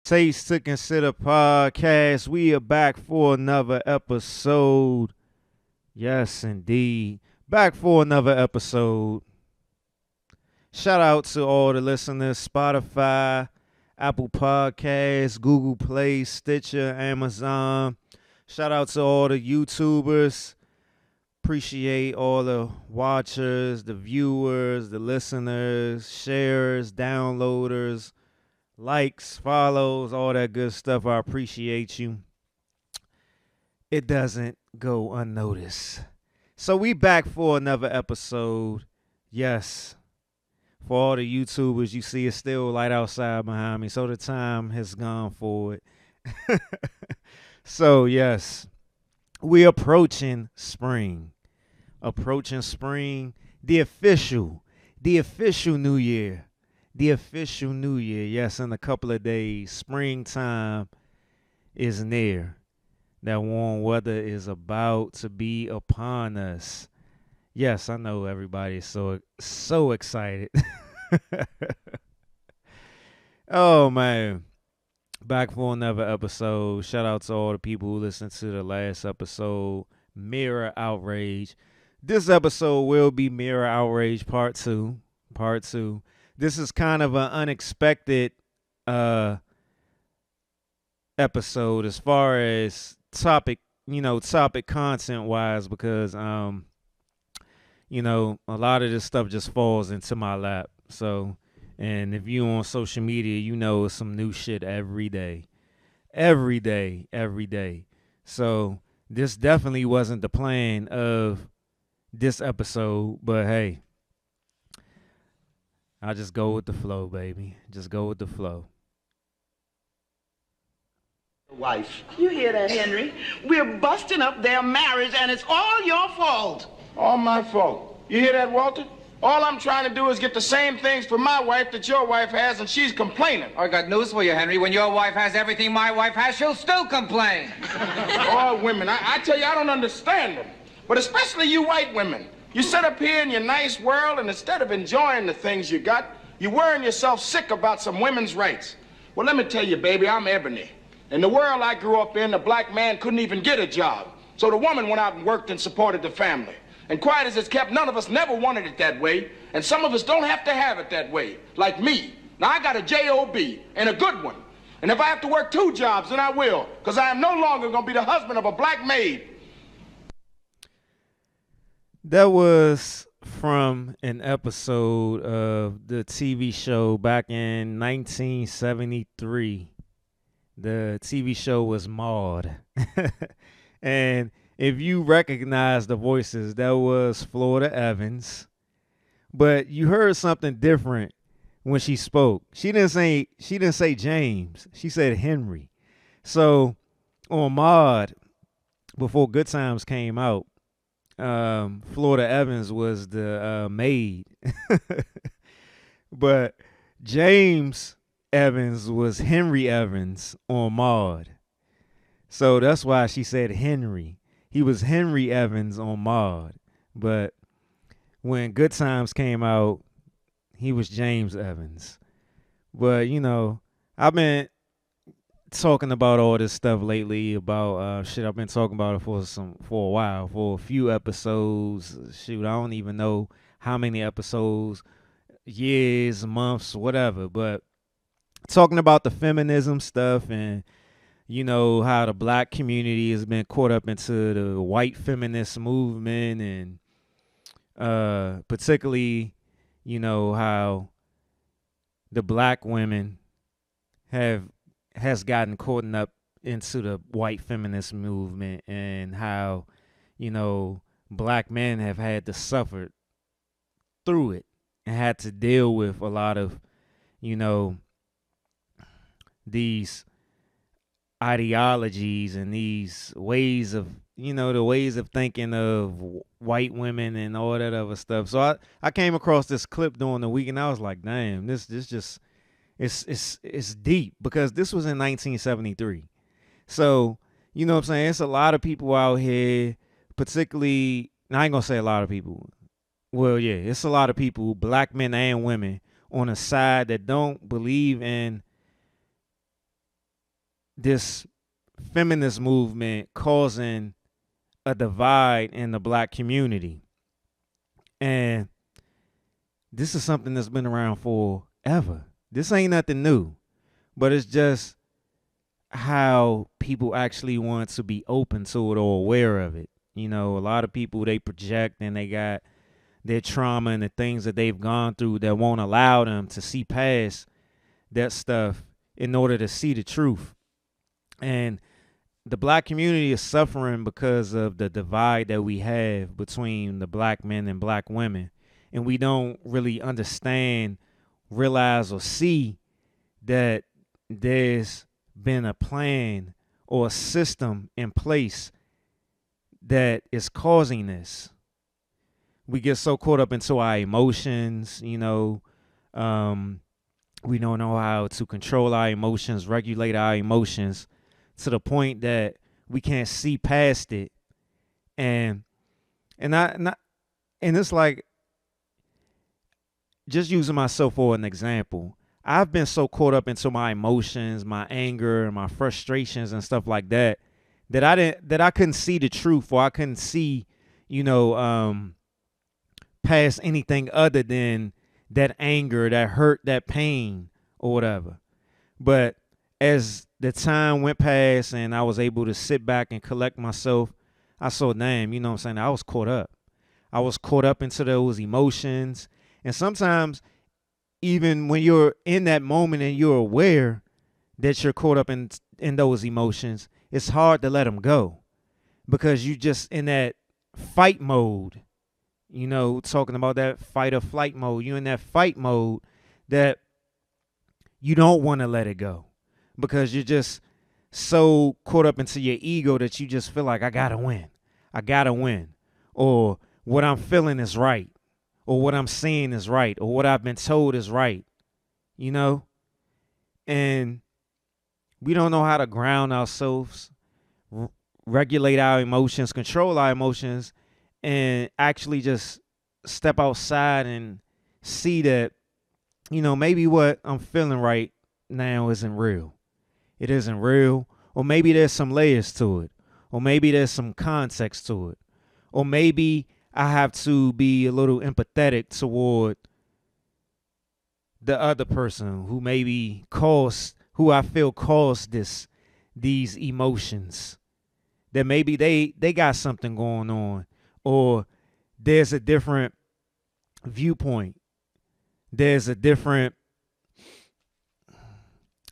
Taste to Consider podcast. We are back for another episode. Yes, indeed. Back for another episode. Shout out to all the listeners, Spotify, Apple Podcasts, Google Play, Stitcher, Amazon. Shout out to all the YouTubers. Appreciate all the watchers, the viewers, the listeners, sharers, downloaders, likes, follows, all that good stuff. I appreciate you. It doesn't go unnoticed. So we back for another episode. Yes. For all the YouTubers, you see it's still light outside behind me. So the time has gone forward. So yes. We approaching spring. Approaching spring. The official new year. The official new year, yes, in a couple of days, springtime is near. That warm weather is about to be upon us. Yes, I know everybody is so excited. Oh man, back for another episode. Shout out to all the people who listened to the last episode, Mirror Outrage. This episode will be Mirror Outrage Part 2. Part 2. This is kind of an unexpected episode as far as topic content wise, because a lot of this stuff just falls into my lap. So, and if you on social media, it's some new shit every day. Every day. So, this definitely wasn't the plan of this episode, but hey, I'll just go with the flow, baby. Just go with the flow. Wife. You hear that, Henry? We're busting up their marriage, and it's all your fault. All my fault. You hear that, Walter? All I'm trying to do is get the same things for my wife that your wife has, and she's complaining. I got news for you, Henry. When your wife has everything my wife has, she'll still complain. All women. I tell you, I don't understand them. But especially you white women. You sit up here in your nice world, and instead of enjoying the things you got, you're worrying yourself sick about some women's rights. Well, let me tell you, baby, I'm Ebony. In the world I grew up in, the black man couldn't even get a job. So the woman went out and worked and supported the family. And quiet as it's kept, none of us never wanted it that way. And some of us don't have to have it that way, like me. Now, I got a J.O.B. and a good one. And if I have to work 2 jobs, then I will, because I am no longer going to be the husband of a black maid. That was from an episode of the TV show back in 1973. The TV show was Maude. And if you recognize the voices, that was Florida Evans. But you heard something different when she spoke. She didn't say James. She said Henry. So on Maude, before Good Times came out, Florida Evans was the maid. But James Evans was Henry Evans on Maude. So that's why she said Henry. He was Henry Evans on Maude. But when Good Times came out, he was James Evans. But, I've been talking about all this stuff lately about shit. I've been talking about it for a while, for a few episodes. Shoot, I don't even know how many episodes, years, months, whatever. But talking about the feminism stuff and how the black community has been caught up into the white feminist movement, and particularly how the black women has gotten caught up into the white feminist movement, and how black men have had to suffer through it and had to deal with a lot of these ideologies and these ways of the ways of thinking of white women and all that other stuff. So I came across this clip during the week, and I was like, damn, this just it's deep, because this was in 1973. So what I'm saying, it's a lot of people out here, particularly, I ain't gonna say a lot of people, well, yeah, it's a lot of people, black men and women, on a side that don't believe in this feminist movement causing a divide in the black community. And this is something that's been around forever. This ain't nothing new, but it's just how people actually want to be open to it or aware of it. You know, a lot of people, they project and they got their trauma and the things that they've gone through that won't allow them to see past that stuff in order to see the truth. And the black community is suffering because of the divide that we have between the black men and black women. And we don't really understand, realize, or see that there's been a plan or a system in place that is causing this. We get so caught up into our emotions, you know. We don't know how to control our emotions, regulate our emotions, to the point that we can't see past it. And it's like, just using myself for an example, I've been so caught up into my emotions, my anger, and my frustrations and stuff like that, that I couldn't see the truth, or I couldn't see, you know, past anything other than that anger, that hurt, that pain, or whatever. But as the time went past and I was able to sit back and collect myself, I saw, damn, you know what I'm saying, I was caught up. I was caught up into those emotions. And sometimes, even when you're in that moment and you're aware that you're caught up in those emotions, it's hard to let them go, because you just in that fight mode, you know, talking about that fight or flight mode. You're in that fight mode that you don't want to let it go, because you're just so caught up into your ego that you just feel like, I gotta win. I gotta win. Or what I'm feeling is right. Or what I'm seeing is right. Or what I've been told is right. You know? And we don't know how to ground ourselves, regulate our emotions, control our emotions, and actually just step outside and see that, you know, maybe what I'm feeling right now isn't real. It isn't real. Or maybe there's some layers to it. Or maybe there's some context to it. Or maybe I have to be a little empathetic toward the other person who maybe who I feel caused these emotions. That maybe they got something going on, or there's a different viewpoint. There's a different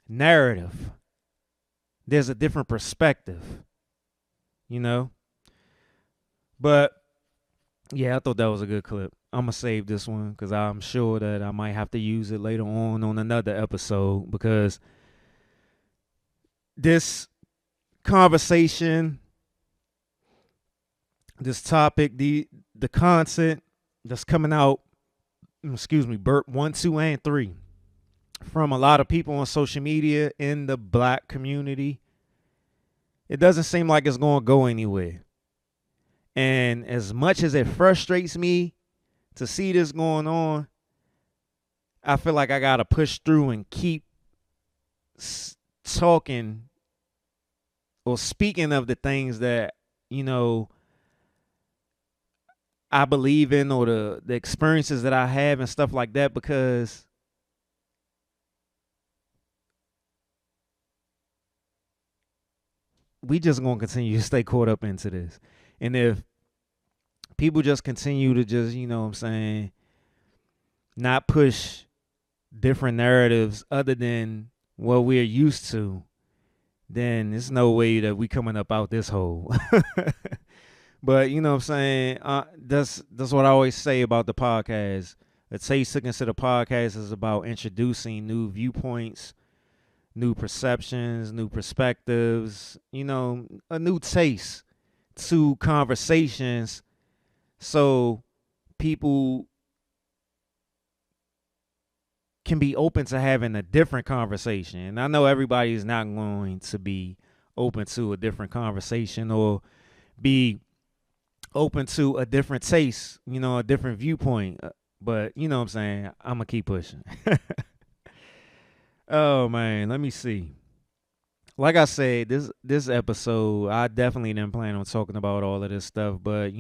narrative. There's a different perspective, you know? But yeah, I thought that was a good clip. I'm going to save this one because I'm sure that I might have to use it later on another episode, because this conversation, this topic, the content that's coming out, burp 1, 2, and 3 from a lot of people on social media in the black community, it doesn't seem like it's going to go anywhere. And as much as it frustrates me to see this going on, I feel like I got to push through and keep talking or speaking of the things that, you know, I believe in, or the experiences that I have and stuff like that, because we just going to continue to stay caught up into this. And if people just continue to just, you know what I'm saying, not push different narratives other than what we're used to, then there's no way that we coming up out this hole. But, you know what I'm saying, that's what I always say about the podcast. A Taste to Consider podcast is about introducing new viewpoints, new perceptions, new perspectives, you know, a new taste to conversations, so people can be open to having a different conversation. And I know everybody is not going to be open to a different conversation or be open to a different taste, you know, a different viewpoint. But you know what I'm saying, I'm going to keep pushing. Oh, man, let me see. like I said, this episode, I definitely didn't plan on talking about all of this stuff, but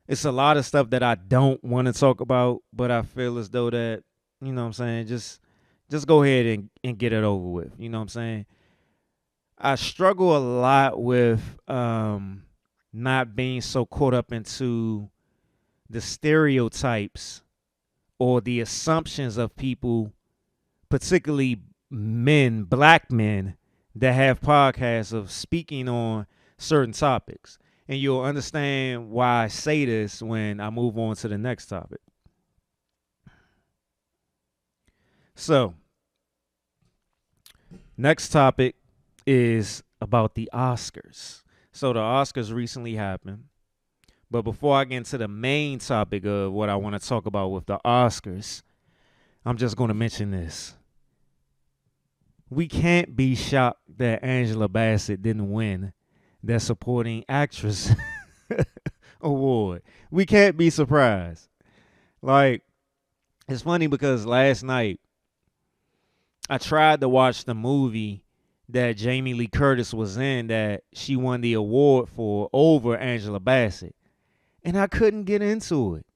it's a lot of stuff that I don't want to talk about, but I feel as though that, you know what I'm saying, just go ahead and get it over with. You know what I'm saying? I struggle a lot with not being so caught up into the stereotypes or the assumptions of people, particularly men, black men, that have podcasts of speaking on certain topics. And you'll understand why I say this when I move on to the next topic. So, next topic is about the Oscars. So, the Oscars recently happened. But before I get into the main topic of what I want to talk about with the Oscars, I'm just going to mention this. We can't be shocked that Angela Bassett didn't win that supporting actress award. We can't be surprised. Like, it's funny because last night I tried to watch the movie that Jamie Lee Curtis was in that she won the award for over Angela Bassett. And I couldn't get into it.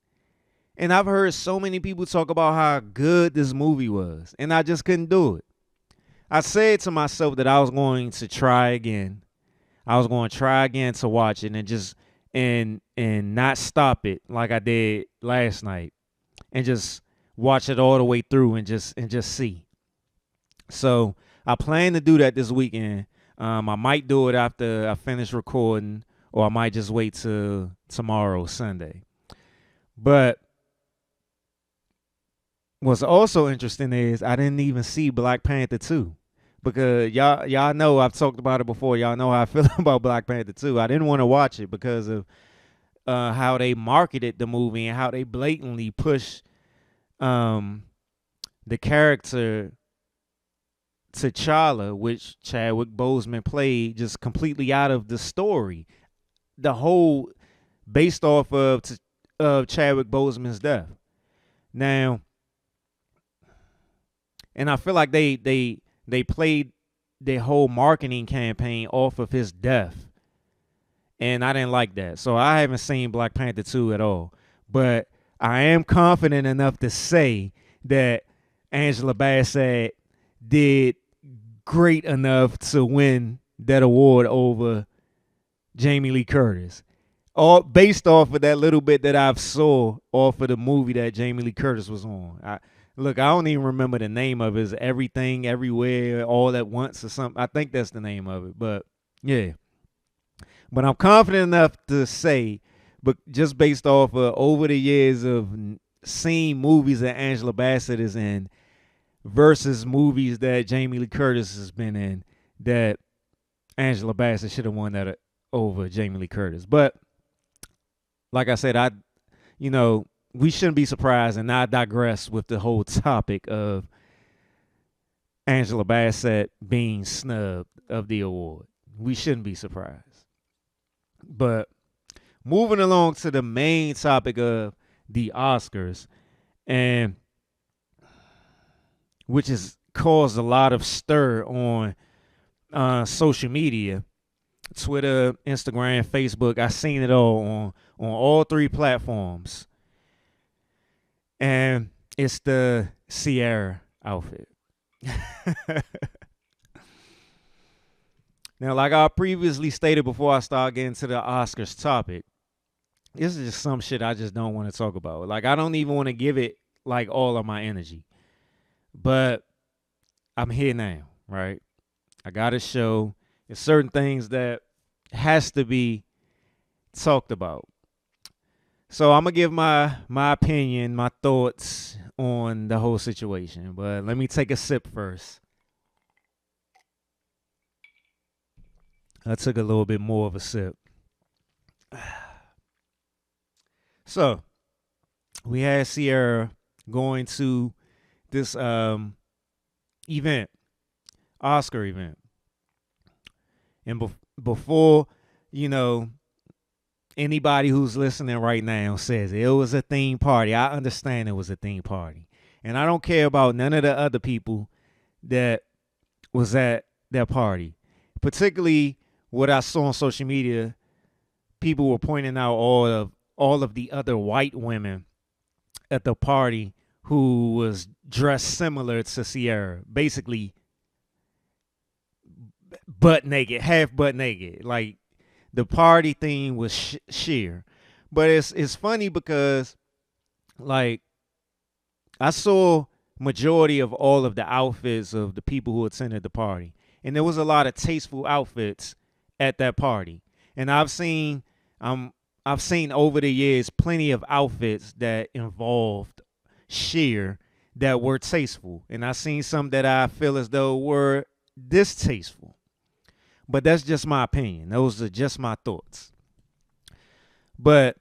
And I've heard so many people talk about how good this movie was. And I just couldn't do it. I said to myself that I was going to try again. I was going to try again to watch it and just and not stop it like I did last night. And just watch it all the way through and just see. So I plan to do that this weekend. I might do it after I finish recording, or I might just wait till tomorrow, Sunday. But what's also interesting is I didn't even see Black Panther 2. Because y'all know I've talked about it before. Y'all know how I feel about Black Panther 2. I didn't want to watch it because of how they marketed the movie and how they blatantly push the character T'Challa, which Chadwick Boseman played, just completely out of the story. The whole based off of Chadwick Boseman's death. Now, and I feel like they played their whole marketing campaign off of his death. And I didn't like that. So I haven't seen Black Panther 2 at all. But I am confident enough to say that Angela Bassett did great enough to win that award over Jamie Lee Curtis. All based off of that little bit that I've saw off of the movie that Jamie Lee Curtis was on. Look, I don't even remember the name of it. It's Everything, Everywhere, All at Once or something. I think that's the name of it. But, yeah. But I'm confident enough to say, but just based off of over the years of seeing movies that Angela Bassett is in versus movies that Jamie Lee Curtis has been in, that Angela Bassett should have won that over Jamie Lee Curtis. But, like I said, we shouldn't be surprised, and I digress with the whole topic of Angela Bassett being snubbed of the award. We shouldn't be surprised. But moving along to the main topic of the Oscars, and which has caused a lot of stir on social media, Twitter, Instagram, Facebook. I've seen it all on all three platforms. And it's the Ciara outfit. Now, like I previously stated before I start getting to the Oscars topic, this is just some shit I just don't want to talk about. Like, I don't even want to give it, like, all of my energy. But I'm here now, right? I got a show. There's certain things that has to be talked about. So I'm going to give my opinion, my thoughts on the whole situation. But let me take a sip first. I took a little bit more of a sip. So we had Ciara going to this event, Oscar event. And before, anybody who's listening right now says it was a theme party, I understand it was a theme party. And I don't care about none of the other people that was at that party. Particularly what I saw on social media, people were pointing out all of the other white women at the party who was dressed similar to Ciara, basically butt naked, half butt naked. Like the party theme was sheer. But it's funny because like I saw majority of all of the outfits of the people who attended the party, and there was a lot of tasteful outfits at that party. And I've seen over the years plenty of outfits that involved sheer that were tasteful, and I've seen some that I feel as though were distasteful. But that's just my opinion. Those are just my thoughts. But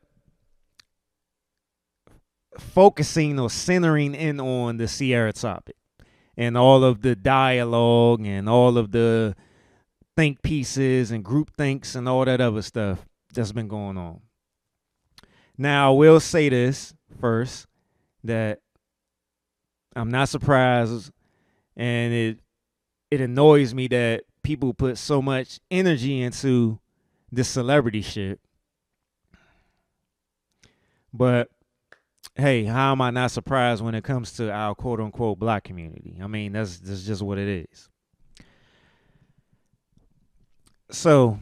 focusing or centering in on the Ciara topic and all of the dialogue and all of the think pieces and group thinks and all that other stuff that's been going on. Now, I will say this first, that I'm not surprised, and it annoys me that people put so much energy into this celebrity shit. But hey, how am I not surprised when it comes to our quote unquote black community? I mean, that's just what it is. So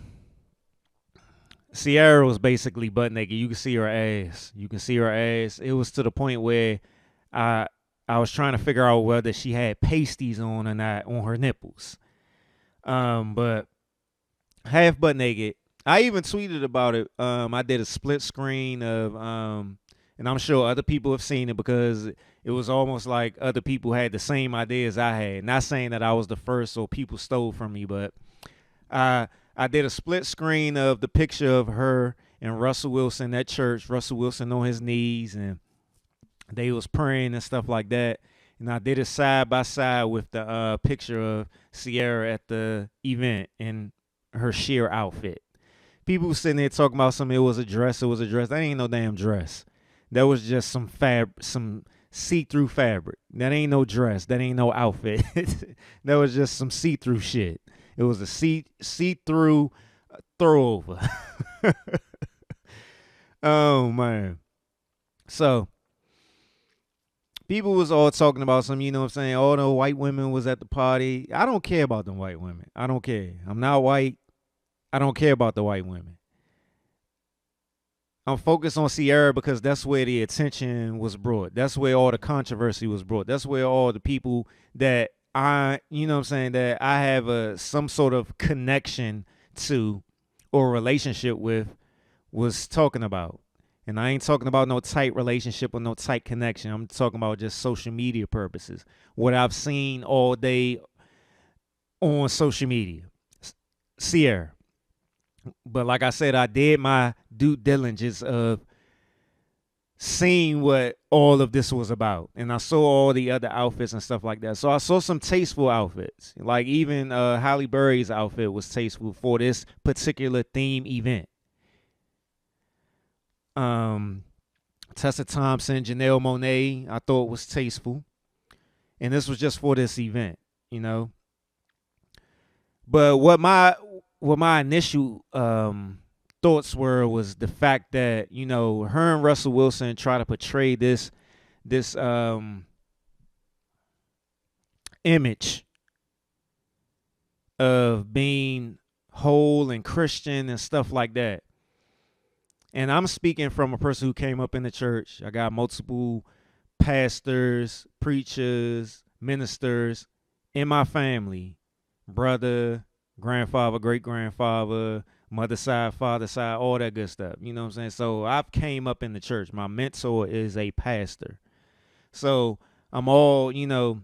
Ciara was basically butt naked. You can see her ass. It was to the point where I was trying to figure out whether she had pasties on or not on her nipples. But half butt naked. I even tweeted about it. I did a split screen of and I'm sure other people have seen it because it was almost like other people had the same ideas I had. Not saying that I was the first or people stole from me, but I did a split screen of the picture of her and Russell Wilson at church. Russell Wilson on his knees, and they was praying and stuff like that. And I did it side by side with the picture of Ciara at the event in her sheer outfit. People sitting there talking about something. It was a dress. That ain't no damn dress. That was just some see-through fabric. That ain't no dress. That ain't no outfit. That was just some see-through shit. It was a see-through throwover. Oh, man. So, people was all talking about some, you know what I'm saying, all the white women was at the party. I don't care about them white women. I don't care. I'm not white. I don't care about the white women. I'm focused on Ciara because that's where the attention was brought. That's where all the controversy was brought. That's where all the people that you know what I'm saying, that I have some sort of connection to or relationship with was talking about. And I ain't talking about no tight relationship or no tight connection. I'm talking about just social media purposes. What I've seen all day on social media. Ciara. But like I said, I did my due diligence of seeing what all of this was about. And I saw all the other outfits and stuff like that. So I saw some tasteful outfits. Like even Halle Berry's outfit was tasteful for this particular theme event. Tessa Thompson, Janelle Monáe, I thought was tasteful. And this was just for this event, you know. But what my initial thoughts was the fact that, you know, her and Russell Wilson try to portray this image of being whole and Christian and stuff like that. And I'm speaking from a person who came up in the church. I got multiple pastors, preachers, ministers in my family. Brother, grandfather, great-grandfather, mother side, father side, all that good stuff. You know what I'm saying? So I've came up in the church. My mentor is a pastor. So I'm all, you know,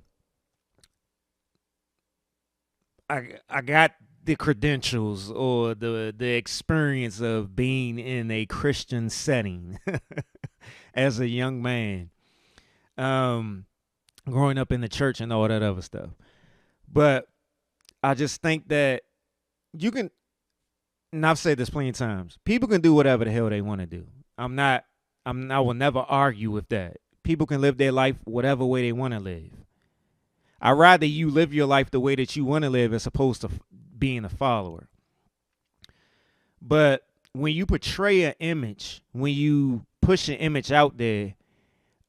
I got the credentials or the experience of being in a Christian setting as a young man, growing up in the church and all that other stuff. But I just think that you can, and I've said this plenty of times, people can do whatever the hell they want to do. I will never argue with that. People can live their life whatever way they want to live. I'd rather you live your life the way that you want to live as opposed to being a follower. But when you portray an image, when you push an image out there,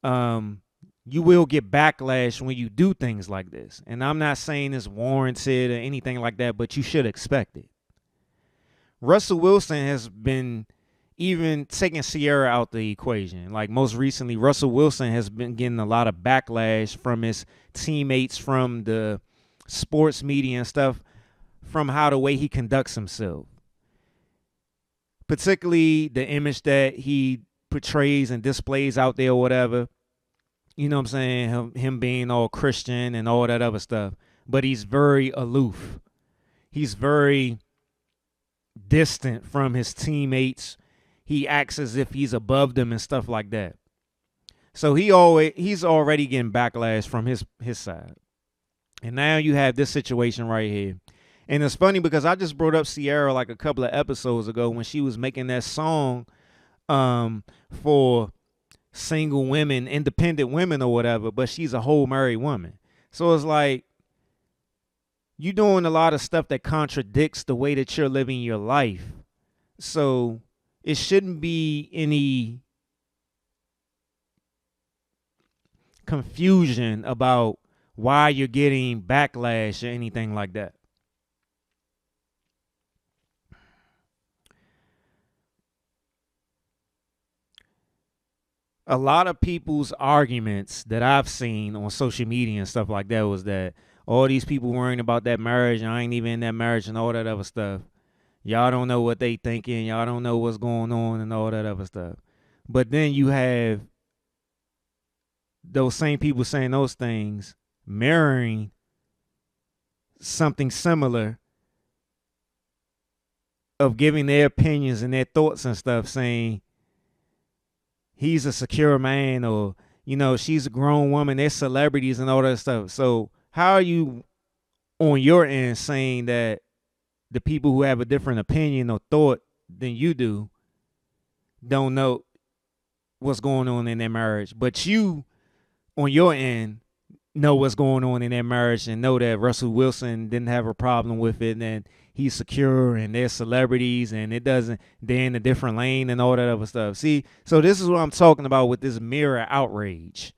you will get backlash when you do things like this. And I'm not saying it's warranted or anything like that, but you should expect it. Russell Wilson has been even taking Ciara out the equation. Like most recently, Russell Wilson has been getting a lot of backlash from his teammates, from the sports media and stuff, from how the way he conducts himself. Particularly the image that he portrays and displays out there or whatever. You know what I'm saying? Him being all Christian and all that other stuff. But he's very aloof. He's very distant from his teammates. He acts as if he's above them and stuff like that. So he's already getting backlash from his side. And now you have this situation right here. And it's funny because I just brought up Ciara like a couple of episodes ago when she was making that song for single women, independent women or whatever, but she's a whole married woman. So it's like you're doing a lot of stuff that contradicts the way that you're living your life. So it shouldn't be any confusion about why you're getting backlash or anything like that. A lot of people's arguments that I've seen on social media and stuff like that was that all these people worrying about that marriage, I ain't even in that marriage and all that other stuff. Y'all don't know what they thinking. Y'all don't know what's going on and all that other stuff. But then you have those same people saying those things, mirroring something similar of giving their opinions and their thoughts and stuff, saying he's a secure man, or, you know, she's a grown woman, they're celebrities and all that stuff. So how are you on your end saying that the people who have a different opinion or thought than you do don't know what's going on in their marriage, but you on your end know what's going on in their marriage and know that Russell Wilson didn't have a problem with it and he's secure and they're celebrities and they're in a different lane and all that other stuff. See, so this is what I'm talking about with this mirror outrage.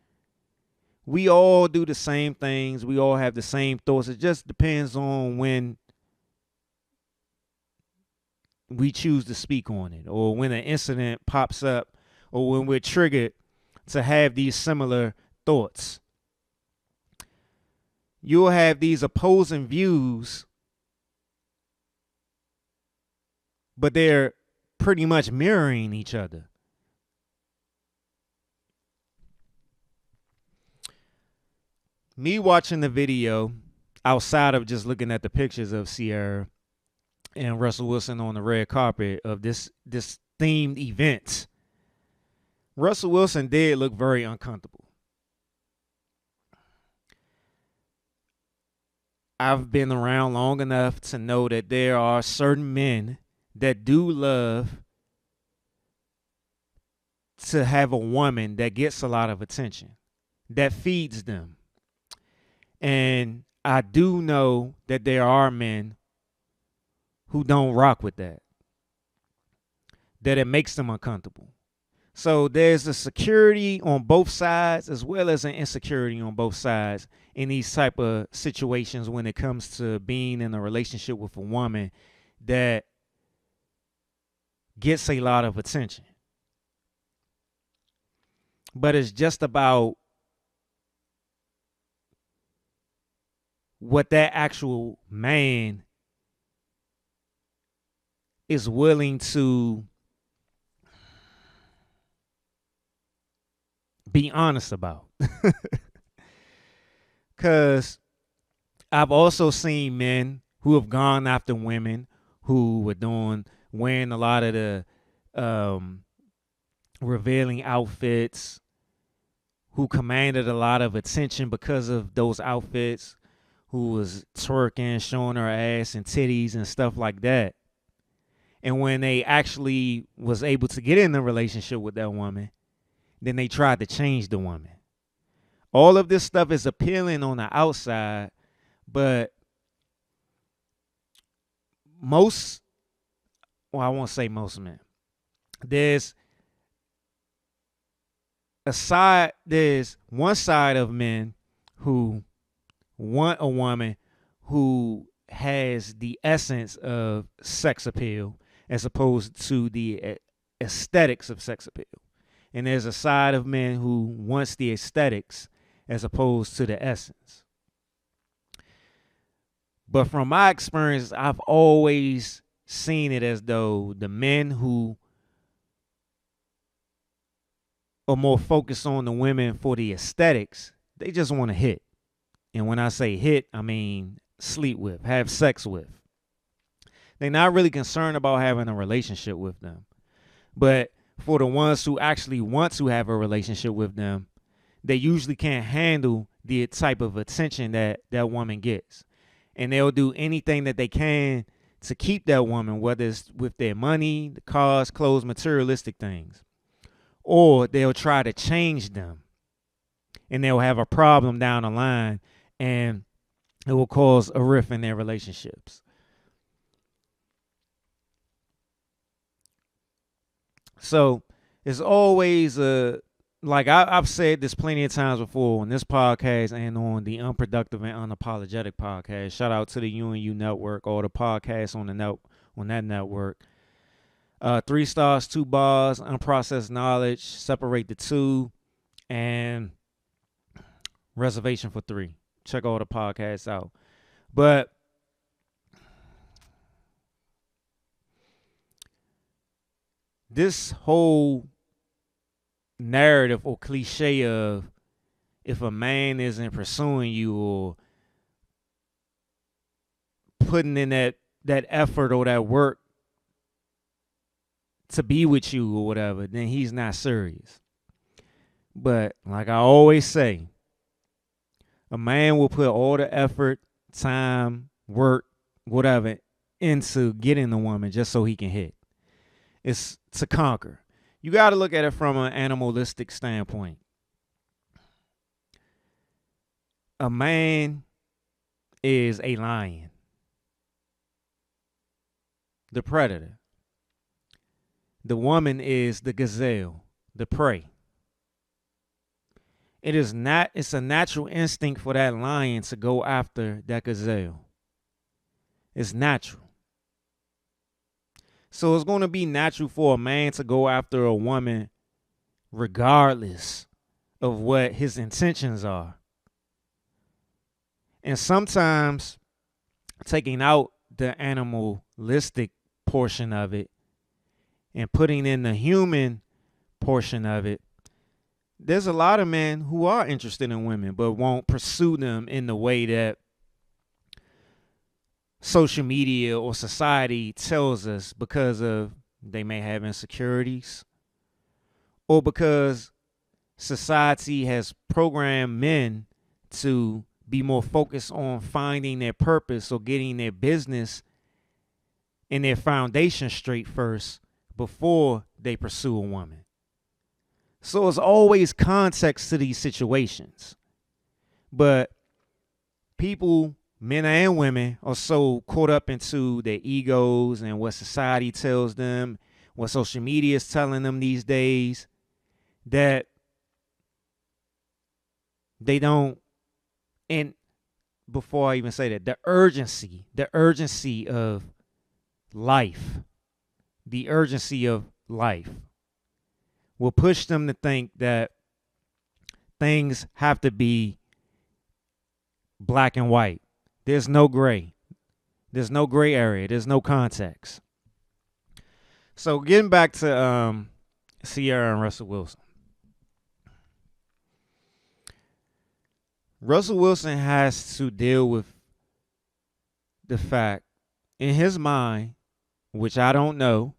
We all do the same things. We all have the same thoughts. It just depends on when we choose to speak on it, or when an incident pops up, or when we're triggered to have these similar thoughts. You'll have these opposing views, but they're pretty much mirroring each other. Me watching the video, outside of just looking at the pictures of Ciara and Russell Wilson on the red carpet of this themed event, Russell Wilson did look very uncomfortable. I've been around long enough to know that there are certain men that do love to have a woman that gets a lot of attention, that feeds them. And I do know that there are men who don't rock with that it makes them uncomfortable. So there's a security on both sides as well as an insecurity on both sides in these type of situations when it comes to being in a relationship with a woman that gets a lot of attention. But it's just about what that actual man is willing to be honest about. Because I've also seen men who have gone after women who were wearing a lot of the revealing outfits, who commanded a lot of attention because of those outfits, who was twerking, showing her ass and titties and stuff like that. And when they actually was able to get in a relationship with that woman, then they tried to change the woman. All of this stuff is appealing on the outside, but I won't say most men. There's one side of men who want a woman who has the essence of sex appeal as opposed to the aesthetics of sex appeal. And there's a side of men who wants the aesthetics as opposed to the essence. But from my experience, I've always seen it as though the men who are more focused on the women for the aesthetics, they just want to hit. And when I say hit, I mean sleep with, have sex with. They're not really concerned about having a relationship with them. But for the ones who actually want to have a relationship with them, they usually can't handle the type of attention that that woman gets. And they'll do anything that they can to keep that woman, whether it's with their money, the cars, clothes, materialistic things. Or they'll try to change them. And they'll have a problem down the line, and it will cause a rift in their relationships. So it's always like I've said this plenty of times before on this podcast and on the Unproductive and Unapologetic podcast. Shout out to the UNU network, all the podcasts on that network. 3 stars, 2 bars, unprocessed knowledge, separate the 2, and reservation for 3. Check all the podcasts out. But this whole narrative or cliche of if a man isn't pursuing you or putting in that effort or that work to be with you or whatever, then he's not serious. But like I always say, a man will put all the effort, time, work, whatever, into getting the woman just so he can hit. It's to conquer. You got to look at it from an animalistic standpoint. A man is a lion, the predator. The woman is the gazelle, the prey. It's a natural instinct for that lion to go after that gazelle. It's natural. So it's going to be natural for a man to go after a woman regardless of what his intentions are. And sometimes taking out the animalistic portion of it and putting in the human portion of it, there's a lot of men who are interested in women but won't pursue them in the way that social media or society tells us because of they may have insecurities or because society has programmed men to be more focused on finding their purpose or getting their business and their foundation straight first before they pursue a woman. So it's always context to these situations. But people, men and women, are so caught up into their egos and what society tells them, what social media is telling them these days, that they don't. And before I even say that, the urgency of life, will push them to think that things have to be black and white. There's no gray. There's no gray area. There's no context. So getting back to Ciara and Russell Wilson. Russell Wilson has to deal with the fact in his mind, which I don't know,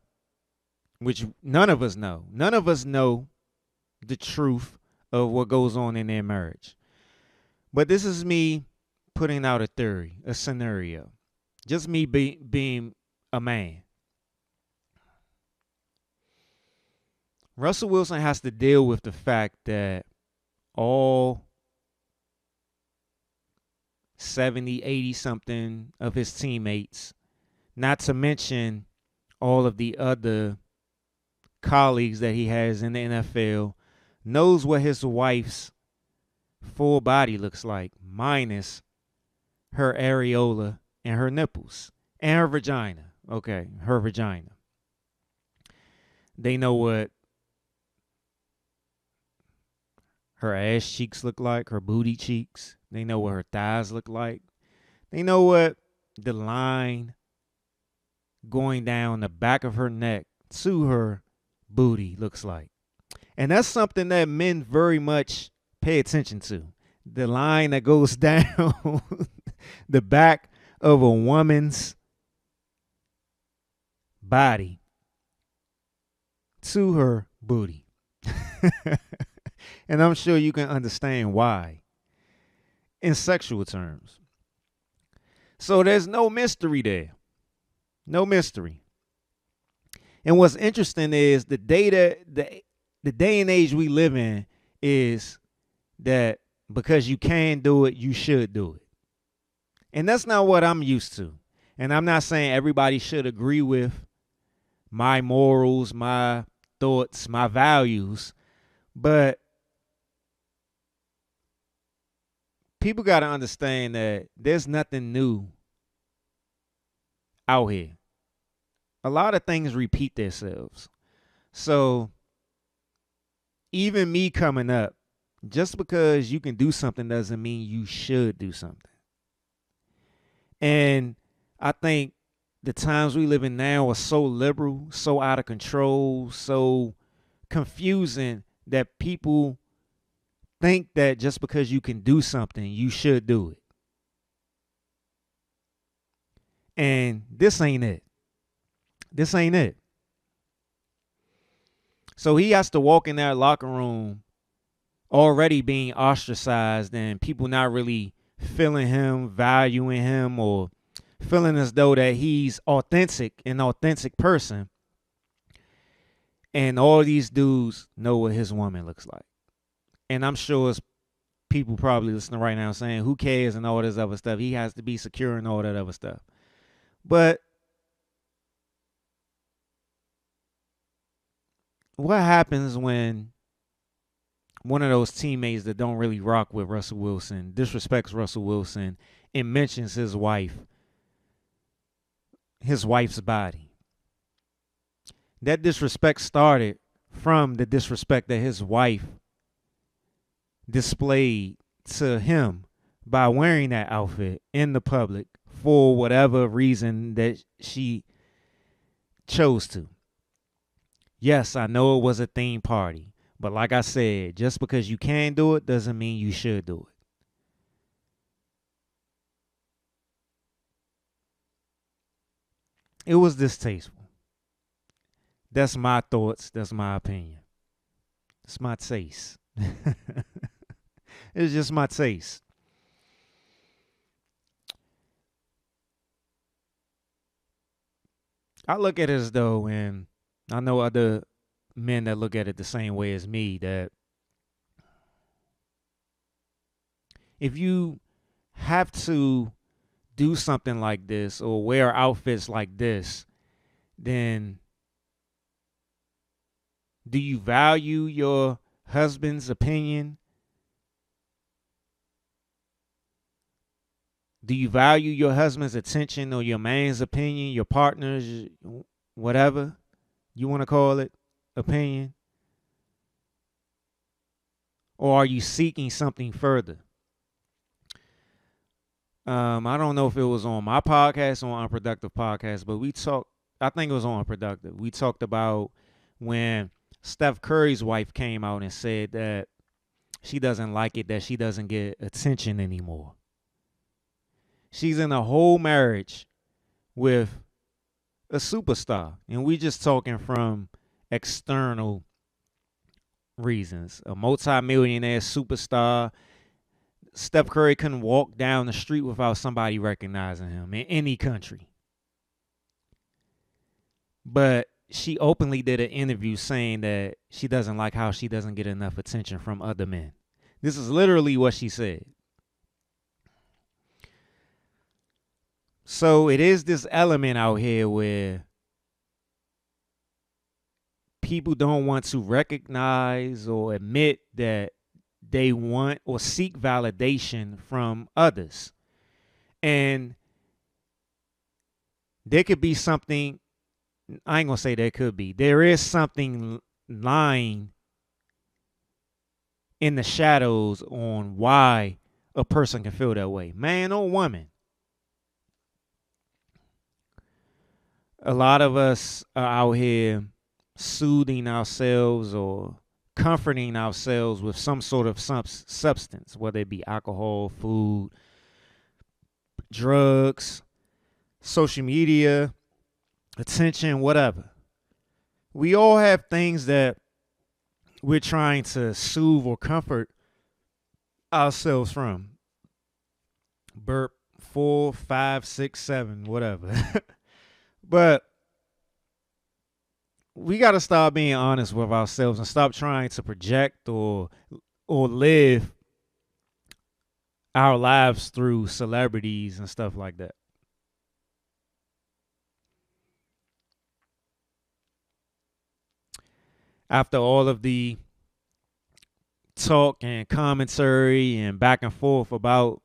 which none of us know. None of us know the truth of what goes on in their marriage. But this is me putting out a theory, a scenario. Just me being a man. Russell Wilson has to deal with the fact that all 70, 80 something of his teammates, not to mention all of the other colleagues that he has in the NFL, knows what his wife's full body looks like, minus her areola and her nipples and her vagina. Okay, her vagina. They know what her ass cheeks look like, her booty cheeks. They know what her thighs look like. They know what the line going down the back of her neck to her booty looks like. And that's something that men very much pay attention to. The line that goes down the back of a woman's body to her booty. And I'm sure you can understand why in sexual terms. So there's no mystery there. No mystery. And what's interesting is the day and age we live in is that because you can do it, you should do it. And that's not what I'm used to. And I'm not saying everybody should agree with my morals, my thoughts, my values, but people got to understand that there's nothing new out here. A lot of things repeat themselves. So even me coming up, just because you can do something doesn't mean you should do something. And I think the times we live in now are so liberal, so out of control, so confusing that people think that just because you can do something, you should do it. And this ain't it. This ain't it. So he has to walk in that locker room already being ostracized and people not really feeling him, valuing him, or feeling as though that he's authentic, an authentic person. And all these dudes know what his woman looks like. And I'm sure it's people probably listening right now saying, who cares and all this other stuff. He has to be secure and all that other stuff. But what happens when one of those teammates that don't really rock with Russell Wilson disrespects Russell Wilson and mentions his wife's body? That disrespect started from the disrespect that his wife displayed to him by wearing that outfit in the public for whatever reason that she chose to. Yes, I know it was a theme party, but like I said, just because you can do it doesn't mean you should do it. It was distasteful. That's my thoughts. That's my opinion. It's my taste. It's just my taste. I look at it as though, and I know other men that look at it the same way as me, that if you have to do something like this or wear outfits like this, then do you value your husband's opinion? Do you value your husband's attention or your man's opinion, your partner's, whatever you want to call it, opinion? Or are you seeking something further? I don't know if it was on my podcast or on Unproductive Podcast, but I think it was on Unproductive. We talked about when Steph Curry's wife came out and said that she doesn't like it that she doesn't get attention anymore. She's in a whole marriage with a superstar. And we just talking from external reasons. A multimillionaire superstar. Steph Curry couldn't walk down the street without somebody recognizing him in any country. But she openly did an interview saying that she doesn't like how she doesn't get enough attention from other men. This is literally what she said. So it is this element out here where people don't want to recognize or admit that they want or seek validation from others. And there could be something, I ain't gonna say there could be, there is something lying in the shadows on why a person can feel that way, man or woman. A lot of us are out here soothing ourselves or comforting ourselves with some sort of substance, whether it be alcohol, food, drugs, social media, attention, whatever. We all have things that we're trying to soothe or comfort ourselves from. Burp, 4, 5, 6, 7, whatever. But we got to start being honest with ourselves and stop trying to project or live our lives through celebrities and stuff like that. After all of the talk and commentary and back and forth about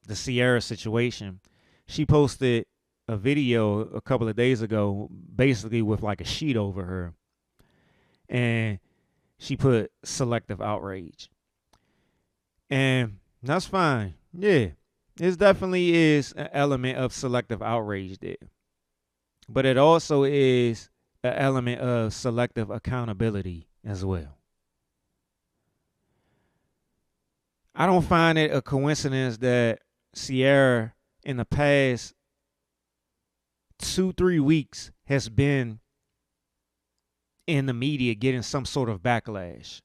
the Ciara situation, she posted a video a couple of days ago, basically with like a sheet over her. And she put selective outrage. And that's fine. Yeah, it definitely is an element of selective outrage there. But it also is an element of selective accountability as well. I don't find it a coincidence that Ciara in the past 2-3 weeks has been in the media getting some sort of backlash.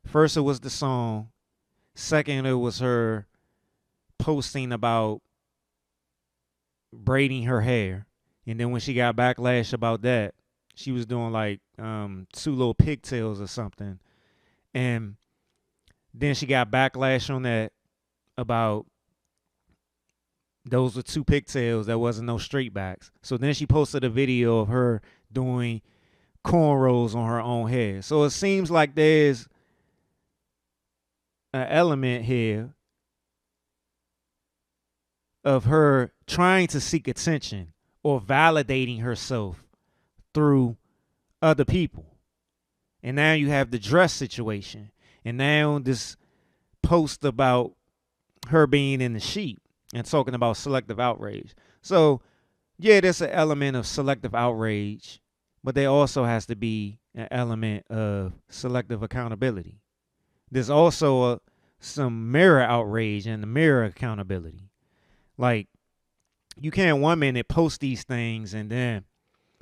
First, it was the song. Second, it was her posting about braiding her hair. And then when she got backlash about that, she was doing like 2 little pigtails or something. And then she got backlash on that about those were 2 pigtails, that wasn't no straight backs. So then she posted a video of her doing cornrows on her own hair. So it seems like there's an element here of her trying to seek attention or validating herself through other people. And now you have the dress situation. And now this post about her being in the sheet and talking about selective outrage. So, yeah, there's an element of selective outrage, but there also has to be an element of selective accountability. There's also some mirror outrage and the mirror accountability. Like, you can't 1 minute post these things and then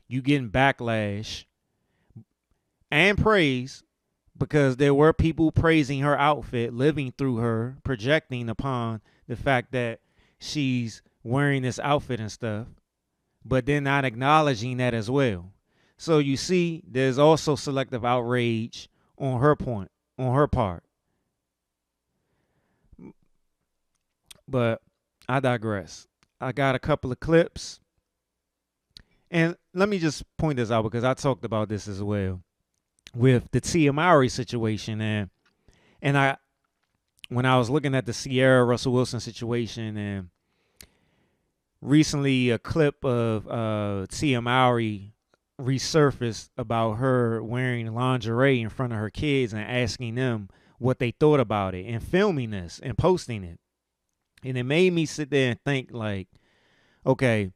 you getting backlash and praise, because there were people praising her outfit, living through her, projecting upon the fact that she's wearing this outfit and stuff, but then not acknowledging that as well. So you see, there's also selective outrage on her part. But I digress. I got a couple of clips. And let me just point this out because I talked about this as well with the Tia Mowry situation. And I, when I was looking at the Ciara Russell Wilson situation, and recently a clip of Tia Mowry resurfaced about her wearing lingerie in front of her kids and asking them what they thought about it and filming this and posting it. And it made me sit there and think like, okay,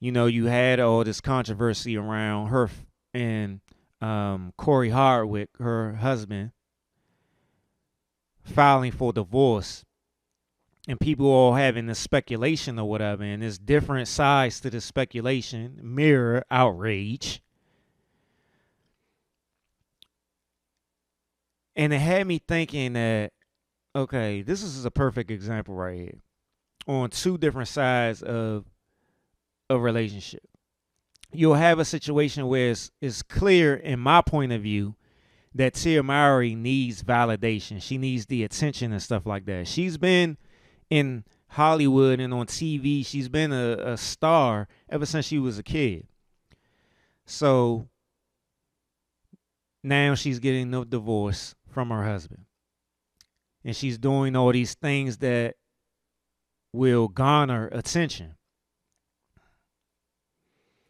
you know, you had all this controversy around her and Corey Hardwick, her husband, filing for divorce, and people all having this speculation or whatever, and there's different sides to the speculation, mirror outrage. And it had me thinking that, okay, this is a perfect example right here on 2 different sides of a relationship. You'll have a situation where it's clear, in my point of view, that Tia Mowry needs validation. She needs the attention and stuff like that. She's been in Hollywood and on TV. She's been a star ever since she was a kid. So now she's getting a divorce from her husband. And she's doing all these things that will garner attention.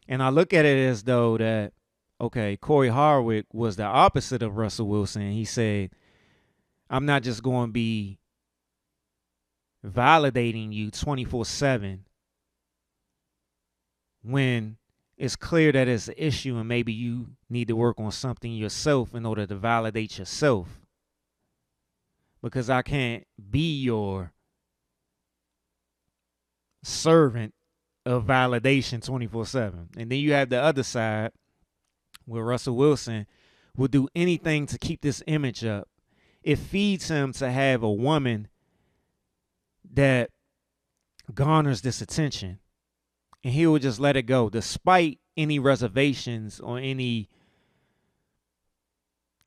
And I look at it as though that, okay, Corey Hardwick was the opposite of Russell Wilson. He said, I'm not just going to be validating you 24/7 when it's clear that it's an issue and maybe you need to work on something yourself in order to validate yourself. Because I can't be your servant of validation 24/7. And then you have the other side where Russell Wilson will do anything to keep this image up. It feeds him to have a woman that garners this attention, and he will just let it go despite any reservations or any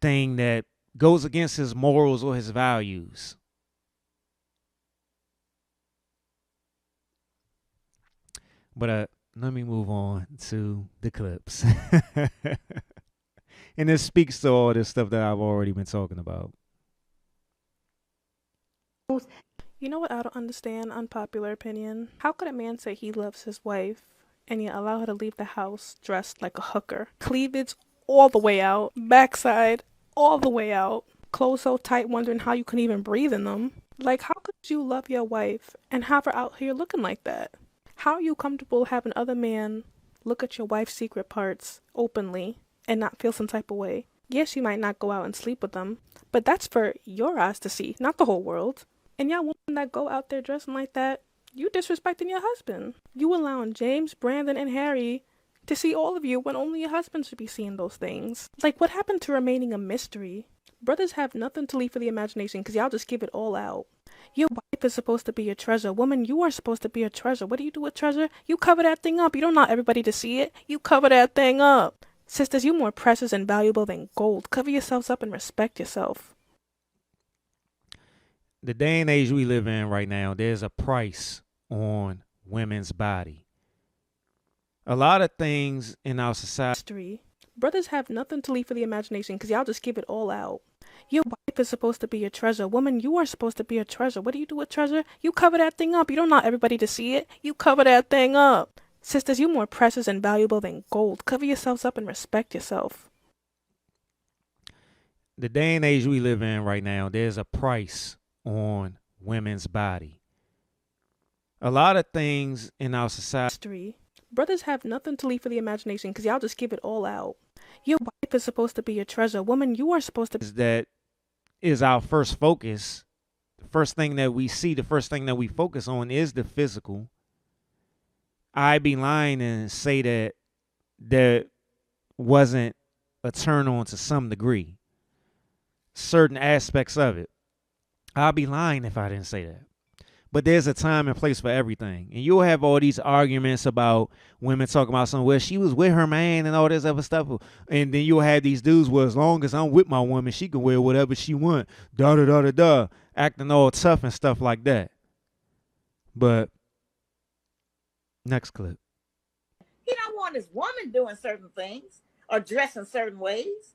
thing that goes against his morals or his values. But let me move on to the clips. And this speaks to all this stuff that I've already been talking about. You know what I don't understand? Unpopular opinion. How could a man say he loves his wife and yet allow her to leave the house dressed like a hooker? Cleavage all the way out, backside all the way out, clothes so tight wondering how you can even breathe in them. Like, how could you love your wife and have her out here looking like that? How are you comfortable having other men look at your wife's secret parts openly and not feel some type of way? Yes, you might not go out and sleep with them, but that's for your eyes to see, not the whole world. And y'all women that go out there dressing like that, you disrespecting your husband. You allowing James, Brandon, and Harry to see all of you when only your husband should be seeing those things. Like, what happened to remaining a mystery? Brothers have nothing to leave for the imagination because y'all just give it all out. Your wife is supposed to be a treasure. Woman, you are supposed to be a treasure. What do you do with treasure? You cover that thing up. You don't want everybody to see it. You cover that thing up. Sisters, you more precious and valuable than gold. Cover yourselves up and respect yourself. The day and age we live in right now, there's a price on women's body. A lot of things in our society. Brothers have nothing to leave for the imagination because y'all just give it all out. Your wife is supposed to be a treasure. Woman, you are supposed to be a treasure. What do you do with treasure? You cover that thing up. You don't want everybody to see it. You cover that thing up. Sisters, you more precious and valuable than gold. Cover yourselves up and respect yourself. The day and age we live in right now, there's a price on women's body. A lot of things in our society. Brothers have nothing to leave for the imagination because y'all just give it all out. Your wife is supposed to be a treasure. Woman, you are supposed to be. That is our first focus. The first thing that we see, the first thing that we focus on is the physical. I'd be lying and say that there wasn't a turn on to some degree. Certain aspects of it. I'd be lying if I didn't say that. But there's a time and place for everything. And you'll have all these arguments about women talking about something, well, she was with her man and all this other stuff. And then you'll have these dudes, well, as long as I'm with my woman, she can wear whatever she want. Da-da-da-da-da. Acting all tough and stuff like that. But next clip. He don't want his woman doing certain things or dressing certain ways.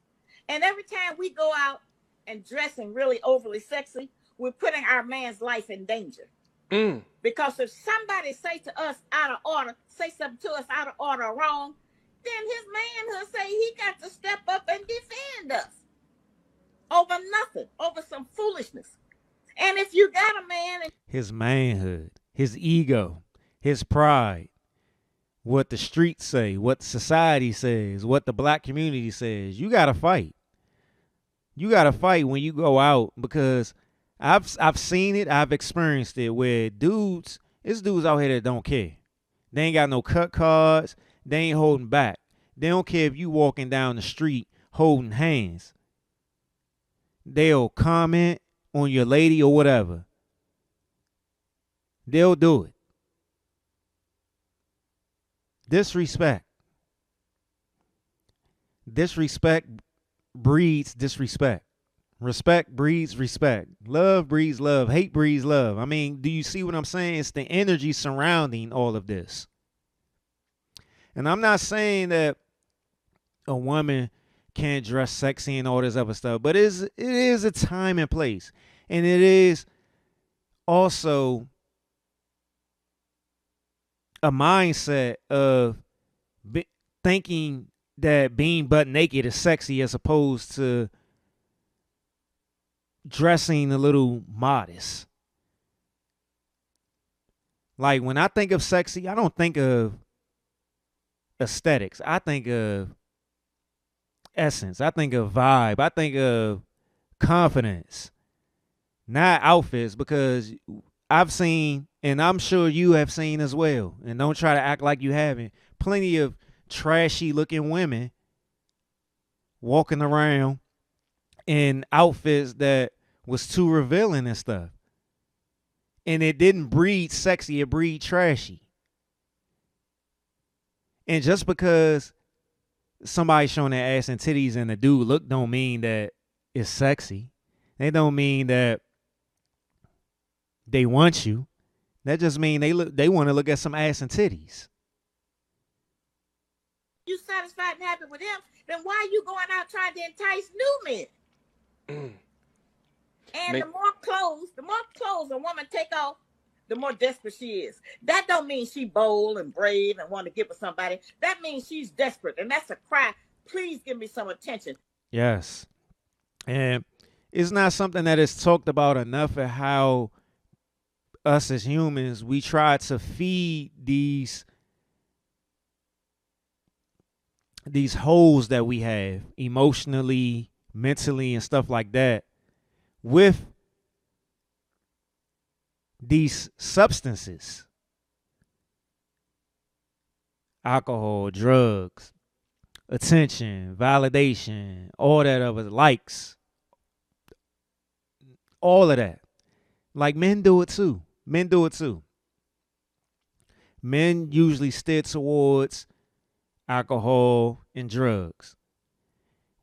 And every time we go out and dressing really overly sexy, we're putting our man's life in danger. Because if somebody say to us out of order, say something to us out of order or wrong, then his manhood say he got to step up and defend us over nothing, over some foolishness. And if you got a man, his manhood, his ego, his pride, what the streets say, what society says, what the black community says, you gotta fight. You gotta fight when you go out, because I've seen it, I've experienced it, where dudes out here that don't care. They ain't got no cut cards, they ain't holding back. They don't care if you walking down the street holding hands. They'll comment on your lady or whatever. They'll do it. Disrespect. Disrespect breeds disrespect. Respect breeds respect. Love breeds love. Hate breeds love. I mean, do you see what I'm saying? It's the energy surrounding all of this. And I'm not saying that a woman can't dress sexy and all this other stuff, but it is a time and place. And it is also a mindset of thinking that being butt naked is sexy as opposed to dressing a little modest. Like when I think of sexy, I don't think of aesthetics. I think of essence. I think of vibe. I think of confidence, not outfits, because I've seen, and I'm sure you have seen as well, and don't try to act like you haven't, plenty of trashy looking women walking around in outfits that was too revealing and stuff. And it didn't breed sexy, it breed trashy. And just because somebody showing their ass and titties and the dude look don't mean that it's sexy. They don't mean that they want you. That just mean they want to look at some ass and titties. You satisfied and happy with him, then why are you going out trying to entice new men? And the more clothes a woman take off, the more desperate she is. That don't mean she bold and brave and want to get with somebody. That means she's desperate, and that's a cry. Please give me some attention. Yes. And it's not something that is talked about enough of how us as humans, we try to feed these holes that we have emotionally, mentally, and stuff like that with these substances. Alcohol, drugs, attention, validation, all that other likes, all of that. Like men do it too. Men usually steer towards alcohol and drugs.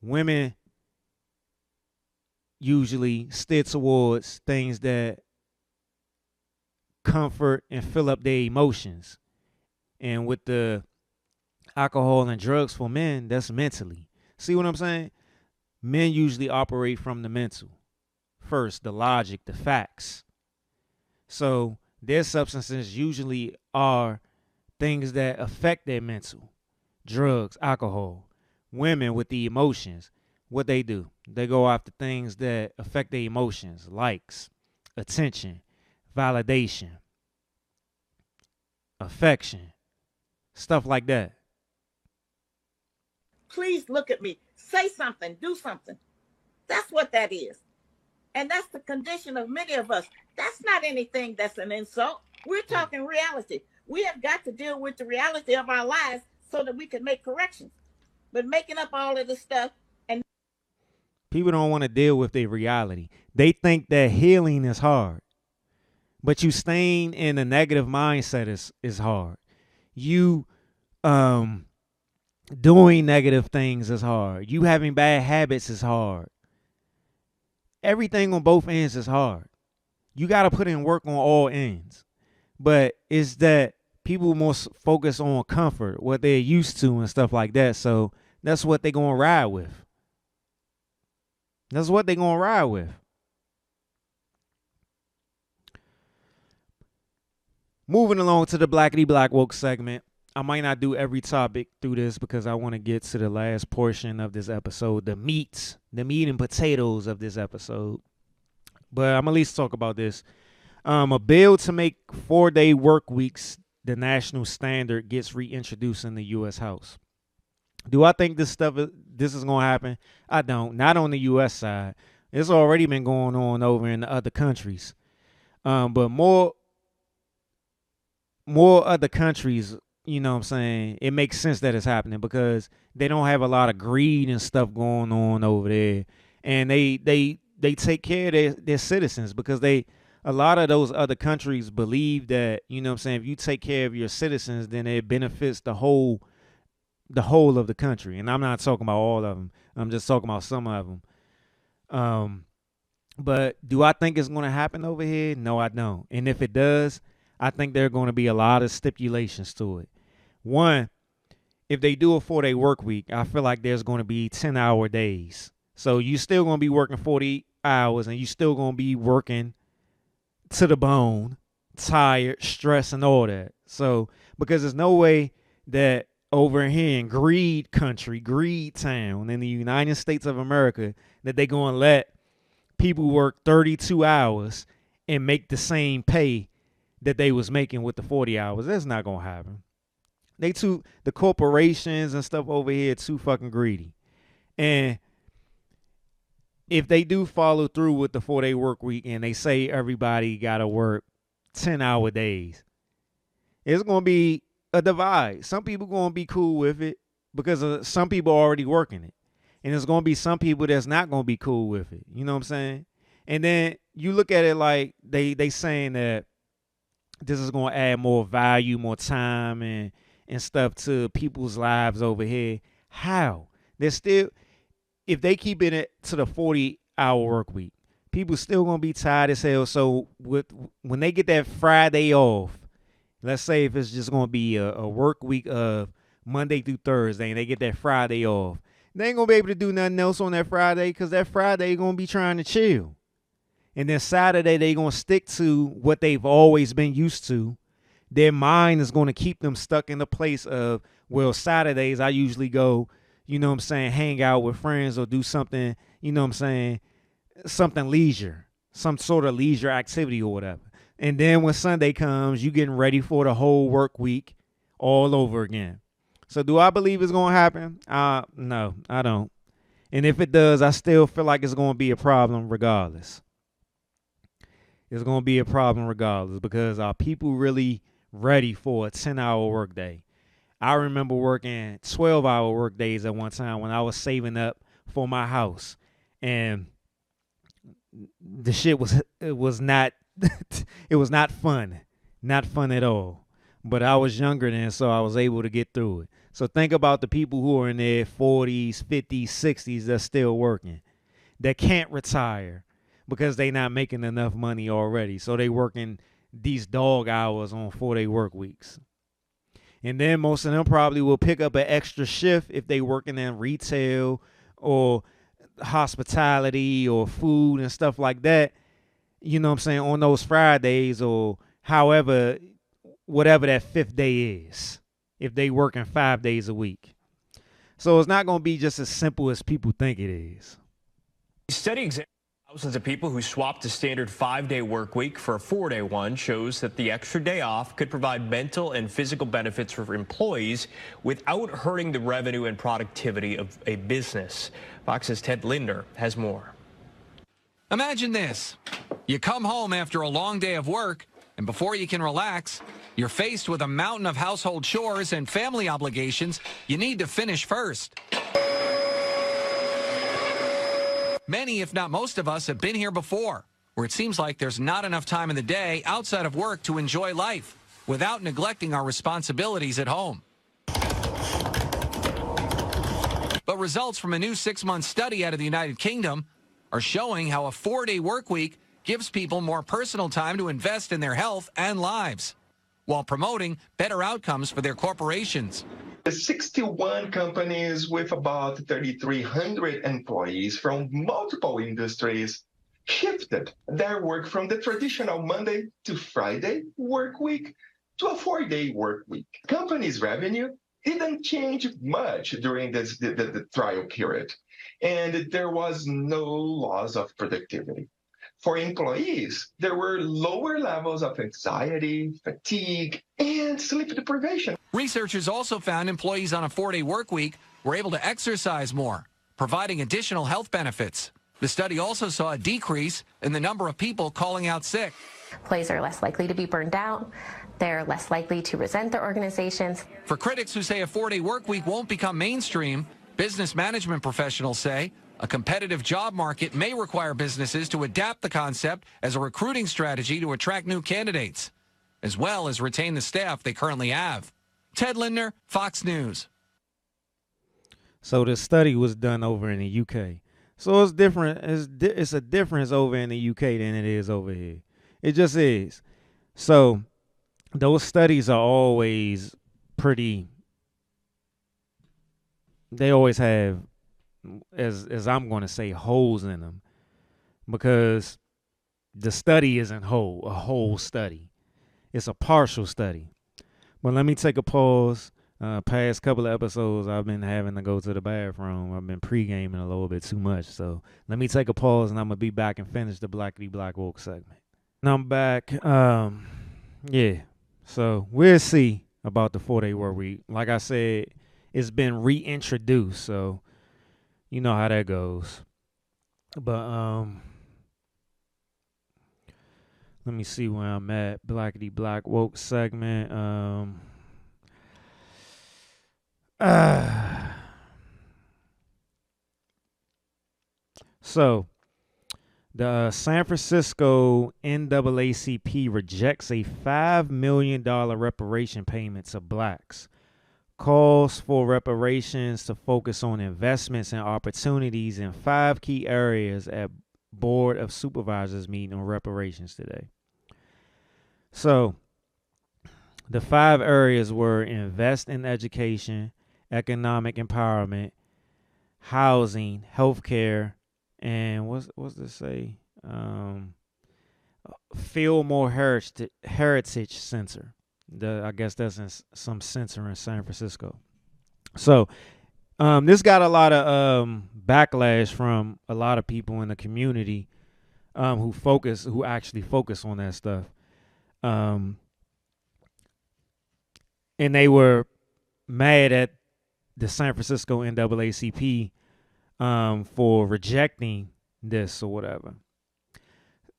Women usually steer towards things that comfort and fill up their emotions. And with the alcohol and drugs for men, that's mentally. See what I'm saying? Men usually operate from the mental first, the logic, the facts. So their substances usually are things that affect their mental. Drugs, alcohol. Women with the emotions, what they do? They go after things that affect their emotions, likes, attention, validation, affection, stuff like that. Please look at me. Say something. Do something. That's what that is. And that's the condition of many of us. That's not anything that's an insult. We're talking reality. We have got to deal with the reality of our lives so that we can make corrections. But making up all of this stuff and people don't want to deal with their reality. They think that healing is hard. But you staying in a negative mindset is hard. You doing negative things is hard. You having bad habits is hard. Everything on both ends is hard. You got to put in work on all ends. But it's that people more focus on comfort, what they're used to and stuff like that. So that's what they're going to ride with. That's what they're going to ride with. Moving along to the Blackety Black Woke segment. I might not do every topic through this because I want to get to the last portion of this episode, the meat and potatoes of this episode. But I'm at least talk about this. A bill to make 4-day work weeks the national standard gets reintroduced in the U.S. House. Do I think this is going to happen? I don't. Not on the U.S. side. It's already been going on over in the other countries. But more other countries, you know what I'm saying, it makes sense that it's happening because they don't have a lot of greed and stuff going on over there. And they take care of their citizens because a lot of those other countries believe that, you know what I'm saying, if you take care of your citizens, then it benefits the whole of the country. And I'm not talking about all of them. I'm just talking about some of them. But do I think it's going to happen over here? No, I don't. And if it does, I think there are going to be a lot of stipulations to it. One, if they do a 4-day work week, I feel like there's going to be 10-hour days. So you still going to be working 40 hours and you still going to be working to the bone, tired, stressed, and all that. So because there's no way that over here in greed country, greed town in the United States of America, that they're going to let people work 32 hours and make the same pay that they was making with the 40 hours. That's not going to happen. The corporations and stuff over here are too fucking greedy. And if they do follow through with the 4-day work week and they say everybody got to work 10-hour days, it's going to be a divide. Some people going to be cool with it because some people are already working it. And there's going to be some people that's not going to be cool with it. You know what I'm saying? And then you look at it like they saying that this is going to add more value, more time and stuff to people's lives over here. How? They're still, if they keep it to the 40-hour work week, people still going to be tired as hell. So when they get that Friday off, let's say if it's just going to be a work week of Monday through Thursday and they get that Friday off, they ain't going to be able to do nothing else on that Friday because that Friday they're going to be trying to chill. And then Saturday they going to stick to what they've always been used to. Their mind is going to keep them stuck in the place of, well, Saturdays I usually go, you know what I'm saying, hang out with friends or do something, you know what I'm saying, something leisure, some sort of leisure activity or whatever. And then when Sunday comes, you getting ready for the whole work week all over again. So do I believe it's going to happen? No, I don't. And if it does, I still feel like it's going to be a problem regardless. It's going to be a problem regardless because are people really ready for a 10-hour workday? I remember working 12-hour work days at one time when I was saving up for my house. And the shit was not it was not fun. Not fun at all. But I was younger then, so I was able to get through it. So think about the people who are in their 40s, 50s, 60s that's still working, that can't retire because they not making enough money already. So they working these dog hours on 4-day work weeks. And then most of them probably will pick up an extra shift if they working in retail or hospitality or food and stuff like that. You know what I'm saying, on those Fridays or however, whatever that 5th day is, if they working 5 days a week. So it's not going to be just as simple as people think it is. Study example thousands of people who swapped a standard 5-day work week for a 4-day one shows that the extra day off could provide mental and physical benefits for employees without hurting the revenue and productivity of a business. Fox's Ted Linder has more. Imagine this. You come home after a long day of work, and before you can relax, you're faced with a mountain of household chores and family obligations you need to finish first. Many, if not most of us, have been here before, where it seems like there's not enough time in the day outside of work to enjoy life without neglecting our responsibilities at home. But results from a new 6-month study out of the United Kingdom are showing how a 4-day work week gives people more personal time to invest in their health and lives, while promoting better outcomes for their corporations. 61 companies with about 3,300 employees from multiple industries shifted their work from the traditional Monday to Friday work week to a 4-day work week. Companies' revenue didn't change much during the trial period, and there was no loss of productivity. For employees, there were lower levels of anxiety, fatigue, and sleep deprivation. Researchers also found employees on a 4-day work week were able to exercise more, providing additional health benefits. The study also saw a decrease in the number of people calling out sick. Employees are less likely to be burned out. They're less likely to resent their organizations. For critics who say a 4-day work week won't become mainstream, business management professionals say a competitive job market may require businesses to adapt the concept as a recruiting strategy to attract new candidates, as well as retain the staff they currently have. Ted Linder, Fox News. So the study was done over in the UK. So it's different. It's a difference over in the UK than it is over here. It just is. So those studies are always pretty. They always have, as I'm going to say, holes in them, because the study isn't a whole study. It's a partial study. But let me take a pause. Past couple of episodes, I've been having to go to the bathroom. I've been pre-gaming a little bit too much. So let me take a pause, and I'm going to be back and finish the Blackety Black Woke segment. And I'm back. Yeah. So we'll see about the 4-day work week. Like I said, it's been reintroduced. So you know how that goes. But let me see where I'm at. Blackety Black Woke segment. So the San Francisco NAACP rejects a $5 million reparation payment to blacks. Calls for reparations to focus on investments and opportunities in 5 key areas at Board of Supervisors meeting on reparations today. So the 5 areas were invest in education, economic empowerment, housing, healthcare, and what's this say? Fillmore Heritage Center. I guess that's in some center in San Francisco. So this got a lot of backlash from a lot of people in the community who actually focus on that stuff. And they were mad at the San Francisco NAACP for rejecting this or whatever.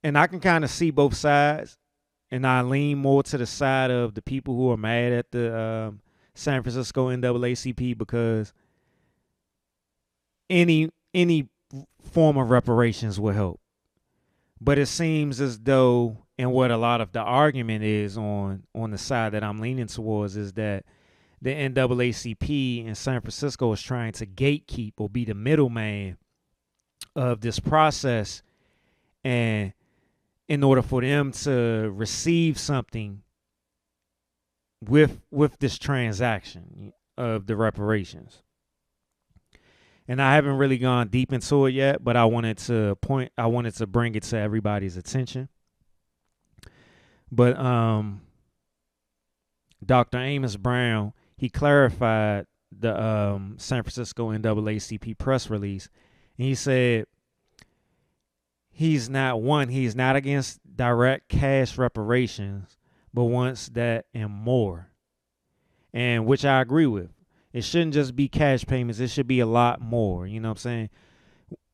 And I can kind of see both sides, and I lean more to the side of the people who are mad at the San Francisco NAACP, because any form of reparations will help. But it seems as though, and what a lot of the argument is on the side that I'm leaning towards, is that the NAACP in San Francisco is trying to gatekeep or be the middleman of this process, and in order for them to receive something with this transaction of the reparations. And I haven't really gone deep into it yet, but I wanted to bring it to everybody's attention. But Dr. Amos Brown, he clarified the San Francisco NAACP press release, and he said he's not against direct cash reparations, but wants that and more, and which I agree with. It shouldn't just be cash payments. It should be a lot more. You know what I'm saying?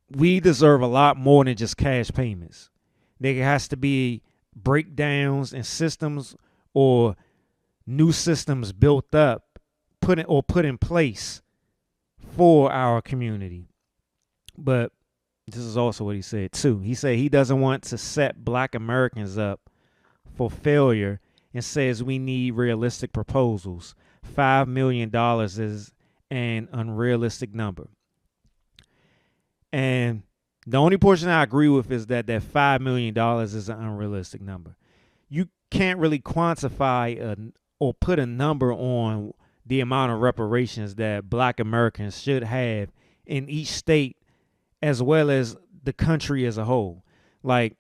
We deserve a lot more than just cash payments. There has to be breakdowns and systems, or new systems built up, put in place for our community. But this is also what he said too. He said he doesn't want to set Black Americans up for failure, and says we need realistic proposals. $5 million is an unrealistic number. And the only portion I agree with is that $5 million is an unrealistic number. You can't really quantify or put a number on the amount of reparations that Black Americans should have in each state, as well as the country as a whole. Like,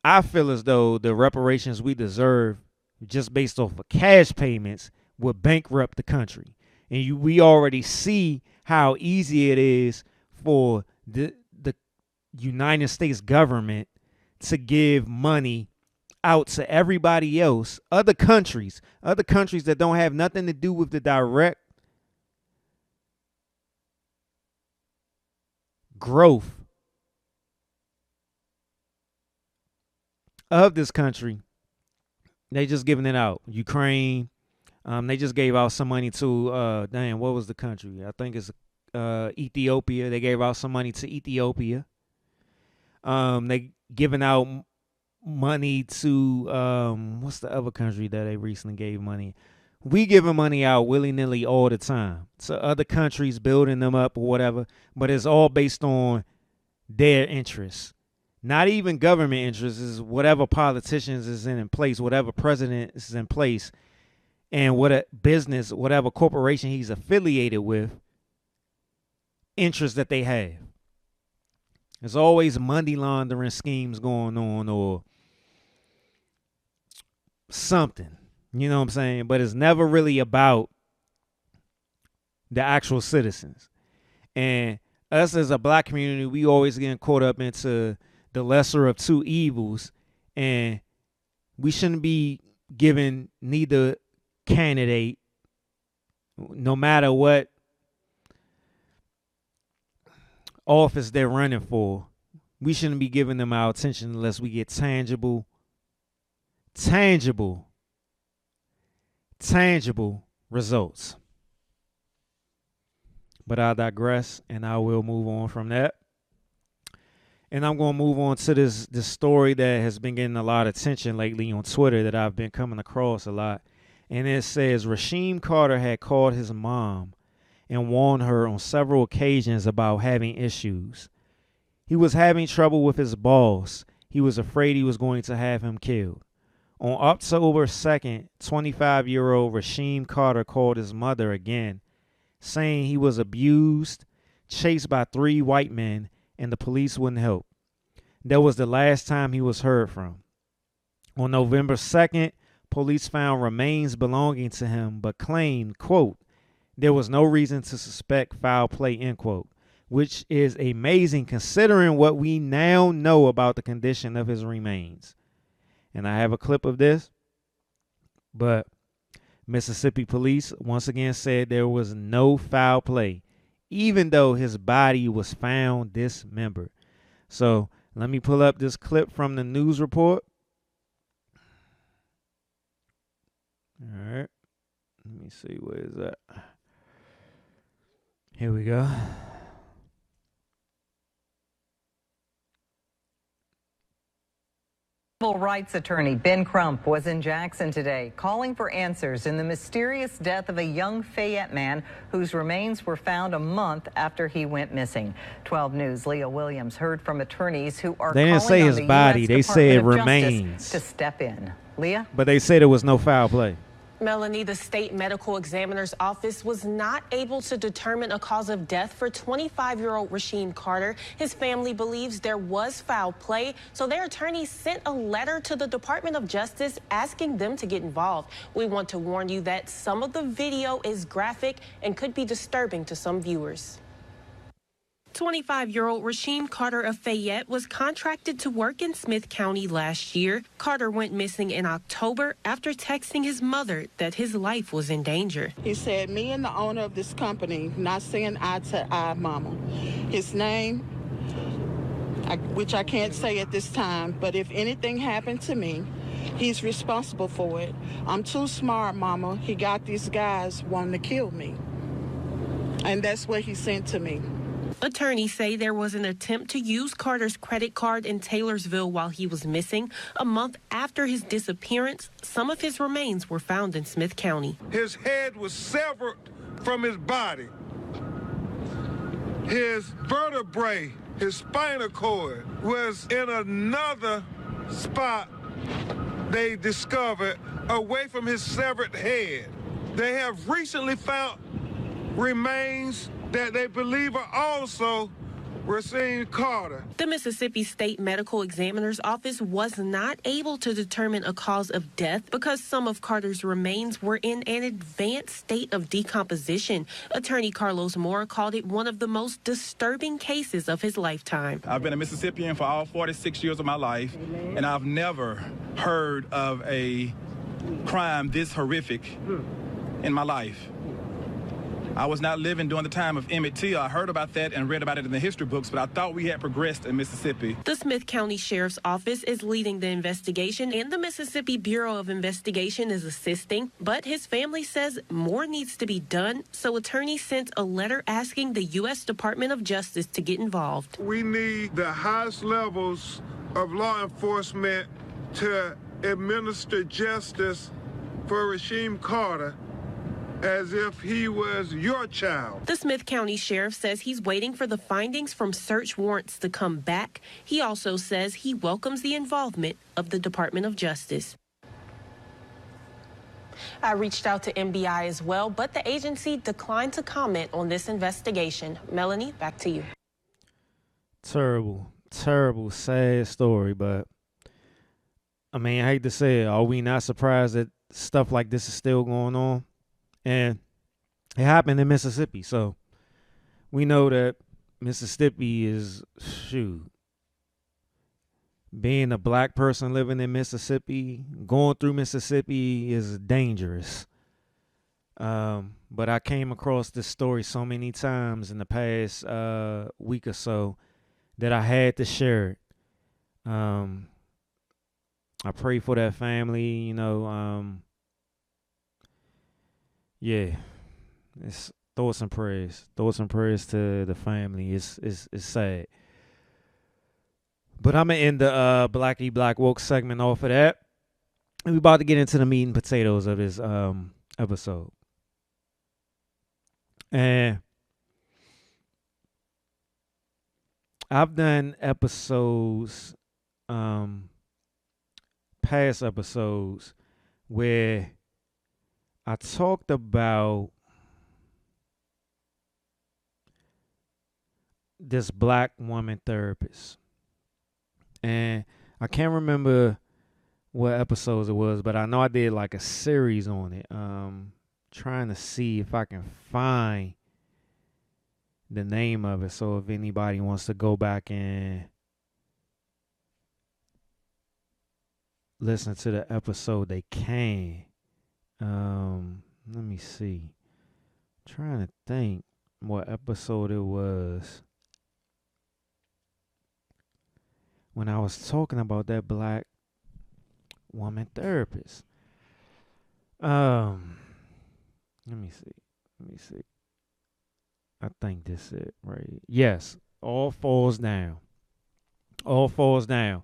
I feel as though the reparations we deserve, just based off of cash payments, would bankrupt the country. And we already see how easy it is for the United States government to give money out to everybody else, other countries that don't have nothing to do with the direct growth of this country. They just giving it out. Ukraine, they just gave out some money to what was the country? I think it's Ethiopia. They gave out some money to Ethiopia. They giving out money to what's the other country that they recently gave money? We giving money out willy-nilly all the time to other countries, building them up or whatever, but it's all based on their interests. Not even government interests, is whatever politicians is in place, whatever president is in place, and what a business, whatever corporation he's affiliated with, interests that they have. There's always money laundering schemes going on or something. You know what I'm saying? But it's never really about the actual citizens. And us as a black community, we always getting caught up into the lesser of two evils. And we shouldn't be giving neither candidate, no matter what office they're running for, we shouldn't be giving them our attention unless we get tangible results. But I digress, and I will move on from that. And I'm going to move on to this story that has been getting a lot of attention lately on Twitter that I've been coming across a lot. And it says Rasheem Carter had called his mom and warned her on several occasions about having issues. He was having trouble with his boss. He was afraid he was going to have him killed. On October 2nd, 25-year-old Rasheem Carter called his mother again, saying he was abused, chased by 3 white men, and the police wouldn't help. That was the last time he was heard from. On November 2nd, police found remains belonging to him, but claimed, quote, there was no reason to suspect foul play, end quote, which is amazing considering what we now know about the condition of his remains. And I have a clip of this, but Mississippi police once again said there was no foul play, even though his body was found dismembered. So let me pull up this clip from the news report. All right. Let me see, where is that? Here we go. Civil rights attorney Ben Crump was in Jackson today, calling for answers in the mysterious death of a young Fayette man whose remains were found a month after he went missing. 12 News' Leah Williams heard from attorneys who are they didn't calling say on his the body, U.S. they said Department of remains Justice to step in. Leah? But they said there was no foul play. Melanie, the state medical examiner's office was not able to determine a cause of death for 25-year-old Rasheem Carter. His family believes there was foul play, so their attorney sent a letter to the Department of Justice asking them to get involved. We want to warn you that some of the video is graphic and could be disturbing to some viewers. 25-year-old Rasheem Carter of Fayette was contracted to work in Smith County last year. Carter went missing in October after texting his mother that his life was in danger. He said, me and the owner of this company not seeing eye to eye, mama. His name, which I can't say at this time, but if anything happened to me, he's responsible for it. I'm too smart, mama. He got these guys wanting to kill me. And that's what he sent to me. Attorneys say there was an attempt to use Carter's credit card in Taylorsville while he was missing. A month after his disappearance, some of his remains were found in Smith County. His head was severed from his body. His vertebrae, his spinal cord, was in another spot they discovered away from his severed head. They have recently found remains that they believe are also Rasheem Carter. The Mississippi State Medical Examiner's Office was not able to determine a cause of death because some of Carter's remains were in an advanced state of decomposition. Attorney Carlos Moore called it one of the most disturbing cases of his lifetime. I've been a Mississippian for all 46 years of my life, and I've never heard of a crime this horrific in my life. I was not living during the time of Emmett Till. I heard about that and read about it in the history books, but I thought we had progressed in Mississippi. The Smith County Sheriff's Office is leading the investigation, and the Mississippi Bureau of Investigation is assisting. But his family says more needs to be done, so attorneys sent a letter asking the U.S. Department of Justice to get involved. We need the highest levels of law enforcement to administer justice for Rasheem Carter as if he was your child. The Smith County Sheriff says he's waiting for the findings from search warrants to come back. He also says he welcomes the involvement of the Department of Justice. I reached out to MBI as well, but the agency declined to comment on this investigation. Melanie, back to you. Terrible, sad story, but I mean, I hate to say it, are we not surprised that stuff like this is still going on? And it happened in Mississippi, so we know that Mississippi is, being a black person living in Mississippi, going through Mississippi is dangerous. But I came across this story so many times in the past week or so that I had to share it. I pray for that family, yeah. It's thoughts and prayers. Thoughts and prayers to the family. It's sad. But I'm going to end the Blackety Black Woke segment off of that. And we're about to get into the meat and potatoes of this episode. And I've done episodes, past episodes, where I talked about this black woman therapist. And I can't remember what episodes it was, but I know I did like a series on it. Trying to see if I can find the name of it. So if anybody wants to go back and listen to the episode, they can. Let me see. I'm trying to think what episode it was when I was talking about that black woman therapist. Let me see. I think this is it, right? Yes, All Falls Down. All Falls Down.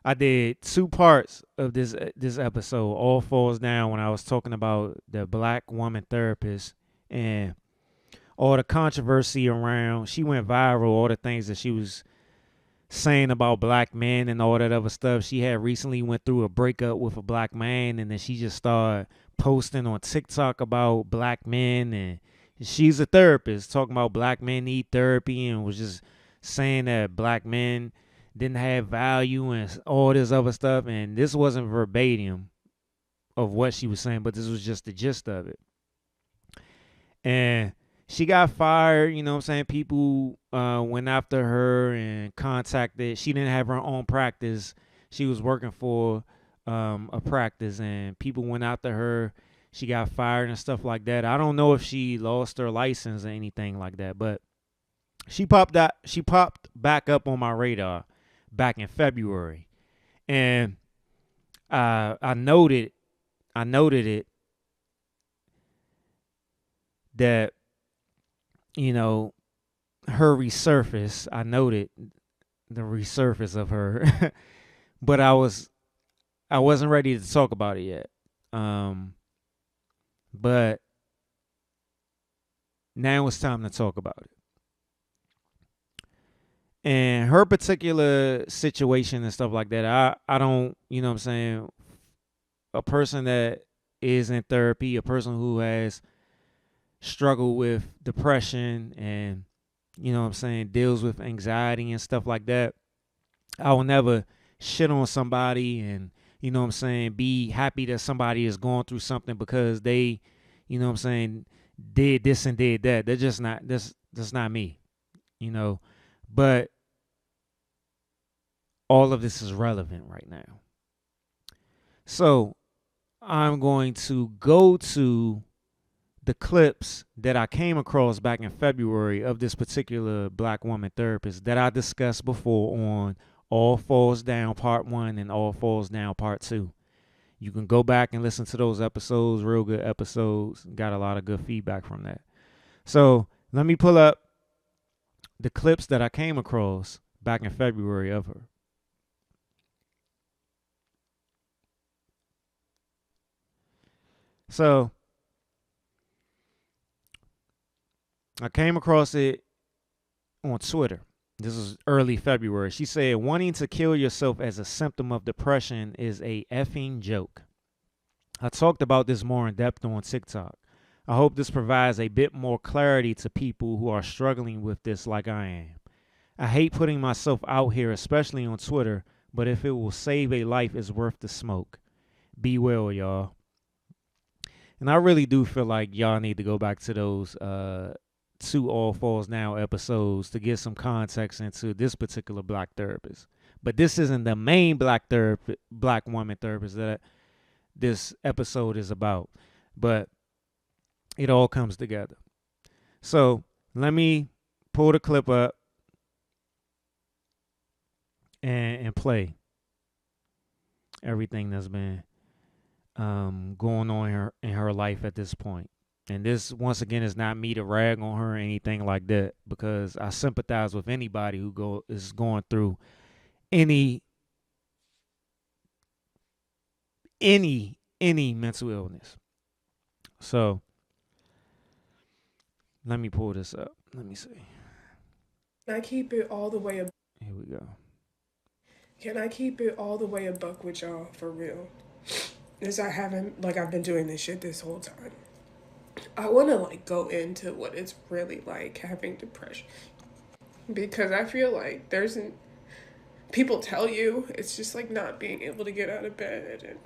I did 2 parts of this episode, All Falls Down, when I was talking about the black woman therapist and all the controversy around. She went viral, all the things that she was saying about black men and all that other stuff. She had recently went through a breakup with a black man, and then she just started posting on TikTok about black men, and she's a therapist talking about black men need therapy, and was just saying that black men didn't have value and all this other stuff. And this wasn't verbatim of what she was saying, but this was just the gist of it. And she got fired, you know what I'm saying? People went after her and contacted. She didn't have her own practice. She was working for a practice, and people went after her. She got fired and stuff like that. I don't know if she lost her license or anything like that, but she popped back up on my radar back in February. And I noted it that, her resurface. I noted the resurface of her, but I wasn't ready to talk about it yet. But now it's time to talk about it. And her particular situation and stuff like that, I don't, you know what I'm saying, a person that is in therapy, a person who has struggled with depression and, you know what I'm saying, deals with anxiety and stuff like that, I will never shit on somebody and, you know what I'm saying, be happy that somebody is going through something because they, you know what I'm saying, did this and did that. They're just not, that's not me, But all of this is relevant right now. So I'm going to go to the clips that I came across back in February of this particular black woman therapist that I discussed before on All Falls Down Part 1 and All Falls Down Part 2. You can go back and listen to those episodes, real good episodes. Got a lot of good feedback from that. So let me pull up the clips that I came across back in February of her. So I came across it on Twitter. This is early February. She said, wanting to kill yourself as a symptom of depression is a effing joke. I talked about this more in depth on TikTok. I hope this provides a bit more clarity to people who are struggling with this like I am. I hate putting myself out here, especially on Twitter, but if it will save a life, it's worth the smoke. Be well, y'all. And I really do feel like y'all need to go back to those 2 All Falls Now episodes to get some context into this particular black therapist. But this isn't the main black woman therapist that this episode is about. But it all comes together. So let me pull the clip up and play everything that's been going on in her life at this point. And this, once again, is not me to rag on her or anything like that, because I sympathize with anybody who is going through any mental illness. So let me pull this up. Let me see. Can I keep it all the way up? Here we go. Can I keep it all the way a buck with y'all for real? I've been doing this shit this whole time. I want to go into what it's really like having depression, because I feel like people tell you it's just not being able to get out of bed and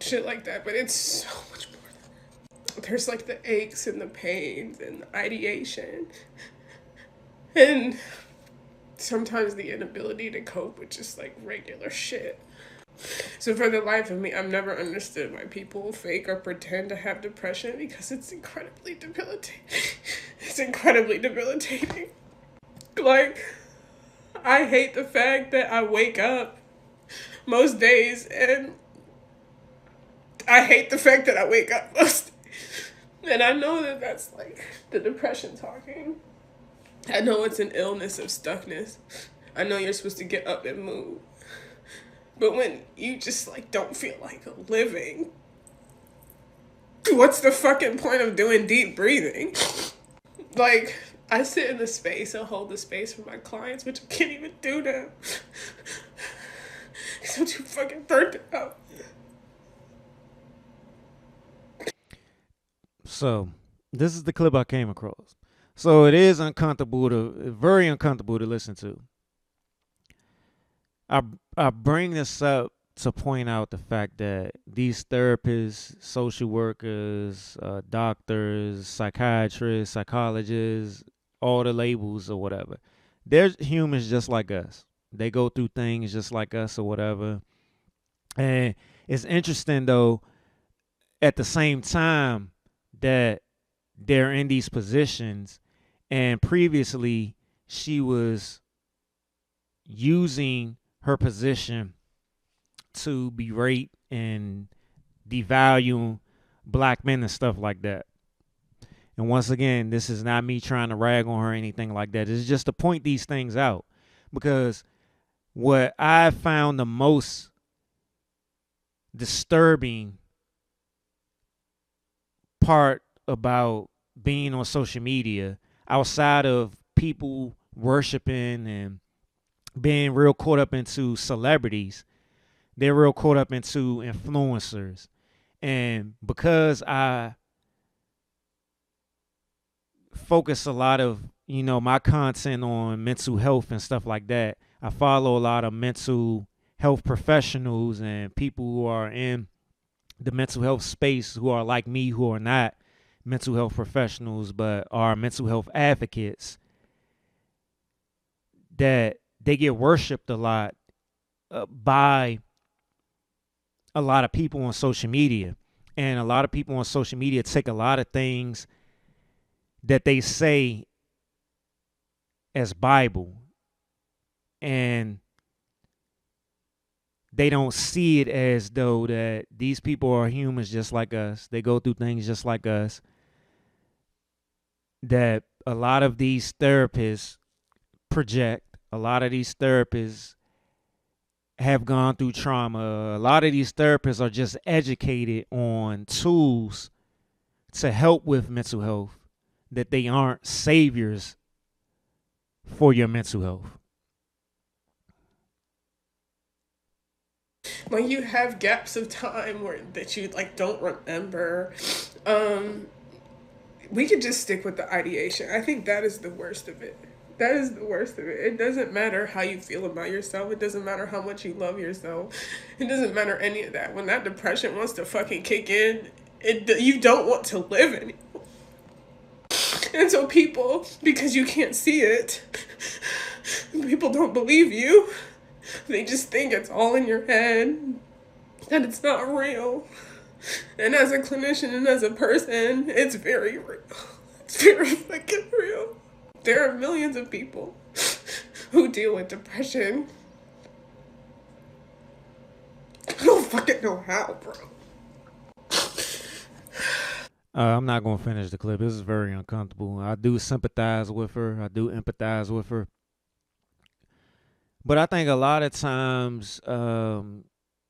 shit like that, but it's so much more than that. There's the aches and the pains and the ideation and sometimes the inability to cope with just regular shit. So for the life of me, I've never understood why people fake or pretend to have depression, because it's incredibly debilitating. It's incredibly debilitating. I hate the fact that I wake up most days and I hate the fact that I wake up most days. And I know that that's the depression talking. I know it's an illness of stuckness. I know you're supposed to get up and move. But when you just don't feel like living, what's the fucking point of doing deep breathing? I sit in the space and hold the space for my clients, which I can't even do now. Because I'm too fucking burnt out. So this is the clip I came across. So it is very uncomfortable to listen to. I bring this up to point out the fact that these therapists, social workers, doctors, psychiatrists, psychologists, all the labels or whatever, they're humans just like us. They go through things just like us or whatever. And it's interesting, though, at the same time that they're in these positions, and previously she was using her position to berate and devalue black men and stuff like that. And once again, this is not me trying to rag on her or anything like that. It's just to point these things out, because what I found the most disturbing part about being on social media, outside of people worshiping and being real caught up into celebrities, they're real caught up into influencers. And because I focus a lot of, my content on mental health and stuff like that, I follow a lot of mental health professionals and people who are in the mental health space who are like me, who are not mental health professionals but are mental health advocates, that they get worshipped a lot by a lot of people on social media. And a lot of people on social media take a lot of things that they say as Bible, and they don't see it as though that these people are humans just like us. They go through things just like us. That a lot of these therapists project. A lot of these therapists have gone through trauma. A lot of these therapists are just educated on tools to help with mental health, that they aren't saviors for your mental health. Like, you have gaps of time where that you like don't remember. We could just stick with the ideation. I think that is the worst of it. That is the worst of it. It doesn't matter how you feel about yourself. It doesn't matter how much you love yourself. It doesn't matter any of that. When that depression wants to fucking kick in, you don't want to live anymore. And so people, because you can't see it, people don't believe you. They just think it's all in your head, that it's not real. And as a clinician and as a person, it's very real. It's very fucking real. There are millions of people who deal with depression. I don't fucking know how, bro. I'm not going to finish the clip. This is very uncomfortable. I do sympathize with her. I do empathize with her. But I think a lot of times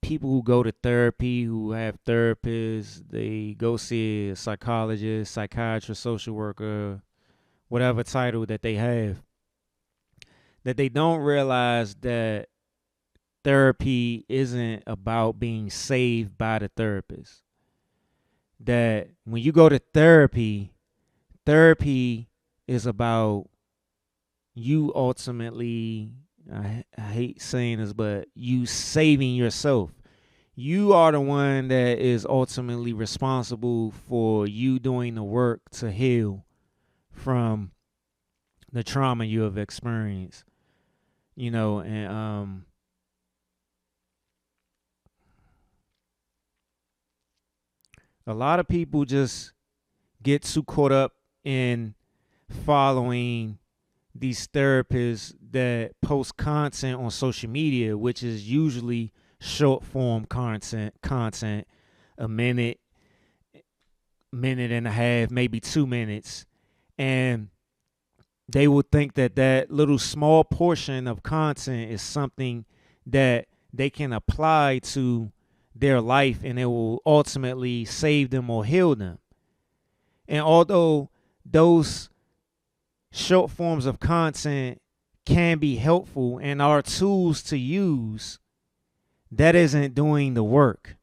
people who go to therapy, who have therapists, they go see a psychologist, psychiatrist, social worker, whatever title that they have, that they don't realize that therapy isn't about being saved by the therapist. That when you go to therapy, therapy is about you ultimately, I hate saying this, but you saving yourself. You are the one that is ultimately responsible for you doing the work to heal from the trauma you have experienced. You know, and a lot of people just get too caught up in following these therapists that post content on social media, which is usually short form content, a minute and a half, maybe 2 minutes. And they would think that that little small portion of content is something that they can apply to their life and it will ultimately save them or heal them. And although those short forms of content can be helpful and are tools to use, that isn't doing the work.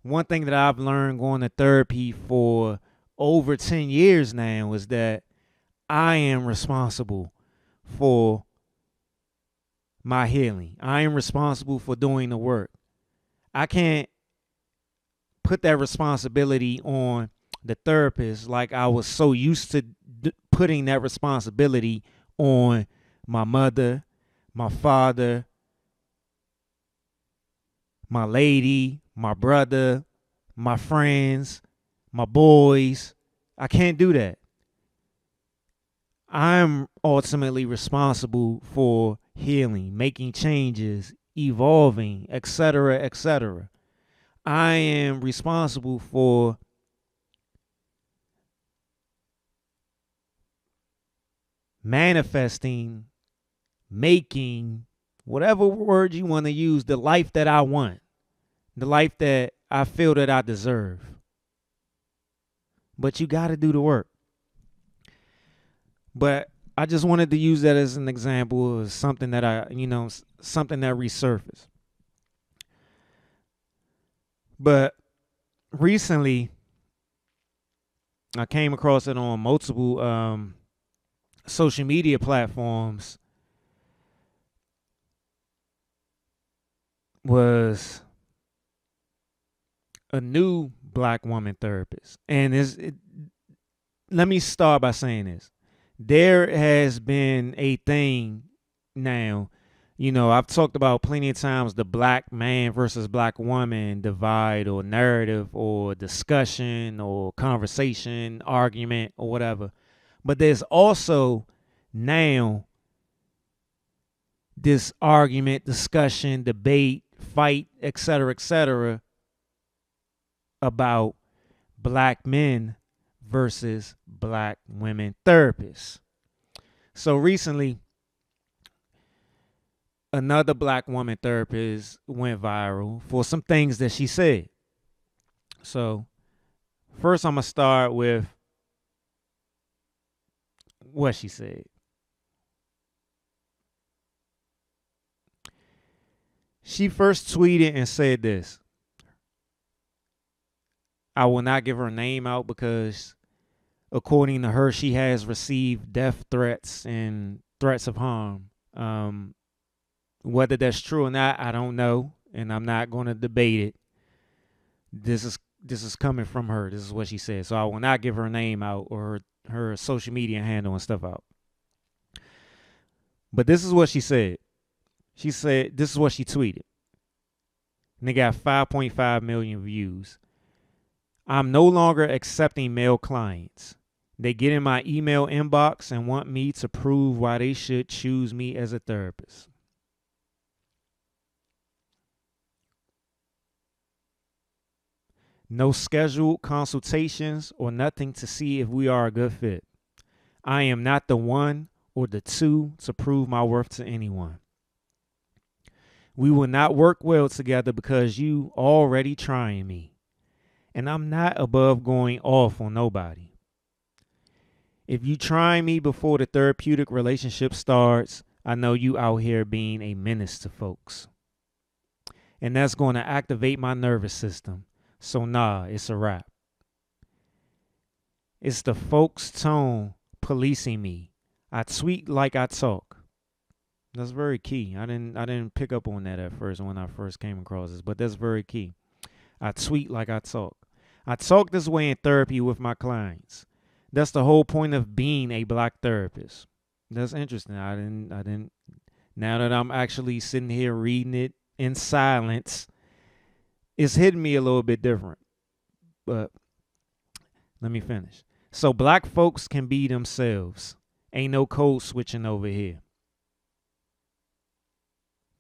One thing that I've learned going to therapy for over 10 years now is that I am responsible for my healing. I am responsible for doing the work. I can't put that responsibility on the therapist like I was so used to putting that responsibility on my mother, my father, my lady, my brother, my friends, my boys. I can't do that. I'm ultimately responsible for healing, making changes, evolving, etc., etc. I am responsible for manifesting, making, whatever word you want to use, the life that I want, the life that I feel that I deserve. But you got to do the work. But I just wanted to use that as an example of something that something that resurfaced. But recently, I came across it on multiple social media platforms. Was a new black woman therapist. And let me start by saying this. There has been a thing now, I've talked about plenty of times the black man versus black woman divide or narrative or discussion or conversation, argument or whatever. But there's also now this argument, discussion, debate, fight, etc., about black men versus black women therapists. So recently, another black woman therapist went viral for some things that she said. So First, I'm going to start with what she said. She first tweeted and said this. I will not give her name out because, according to her, she has received death threats and threats of harm. Whether that's true or not, I don't know, and I'm not going to debate it. This is coming from her. This is what she said. So I will not give her name out or her social media handle and stuff out. But this is what she said. She said, this is what she tweeted. And they got 5.5 million views. I'm no longer accepting male clients. They get in my email inbox and want me to prove why they should choose me as a therapist. No scheduled consultations or nothing to see if we are a good fit. I am not the one or the two to prove my worth to anyone. We will not work well together because you already trying me. And I'm not above going off on nobody. If you try me before the therapeutic relationship starts, I know you out here being a menace to folks. And that's going to activate my nervous system. So nah, it's a wrap. It's the folks' tone policing me. I tweet like I talk. That's very key. I didn't pick up on that at first when I first came across this, but that's very key. I tweet like I talk. I talk this way in therapy with my clients. That's the whole point of being a black therapist. That's interesting. I didn't. Now that I'm actually sitting here reading it in silence, it's hitting me a little bit different. But let me finish. So black folks can be themselves. Ain't no code switching over here.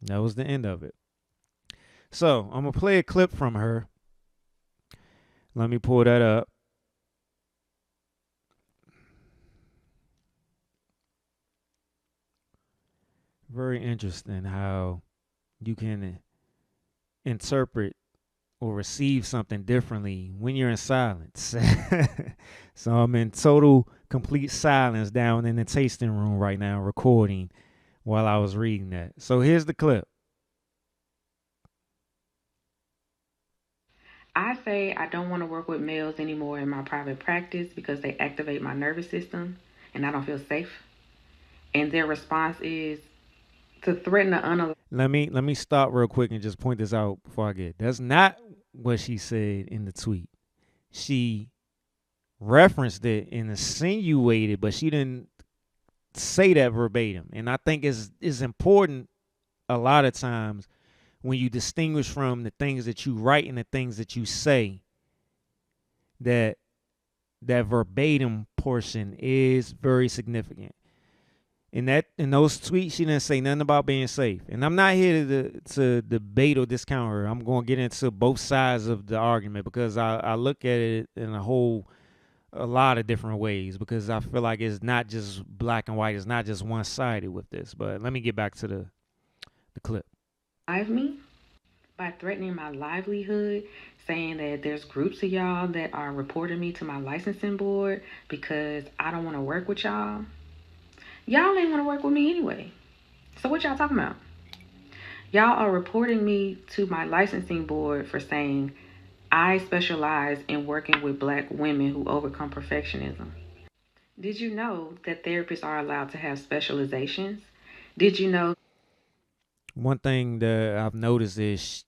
That was the end of it. So I'm going to play a clip from her. Let me pull that up. Very interesting how you can interpret or receive something differently when you're in silence. So I'm in total, complete silence down in the tasting room right now recording while I was reading that. So here's the clip. I say I don't want to work with males anymore in my private practice because they activate my nervous system and I don't feel safe. And their response is to threaten the unalive. Let me stop real quick and just point this out before I get. That's not what she said in the tweet. She referenced it and insinuated, but she didn't say that verbatim. And I think it's important a lot of times when you distinguish from the things that you write and the things that you say, that verbatim portion is very significant. In those tweets, she didn't say nothing about being safe. And I'm not here to debate or discount her. I'm going to get into both sides of the argument because I look at it in a lot of different ways because I feel like it's not just black and white. It's not just one-sided with this. But let me get back to the clip. Me by threatening my livelihood, saying that there's groups of y'all that are reporting me to my licensing board because I don't want to work with y'all. Y'all ain't want to work with me anyway. So what y'all talking about? Y'all are reporting me to my licensing board for saying I specialize in working with black women who overcome perfectionism. Did you know that therapists are allowed to have specializations? Did you know? One thing that I've noticed is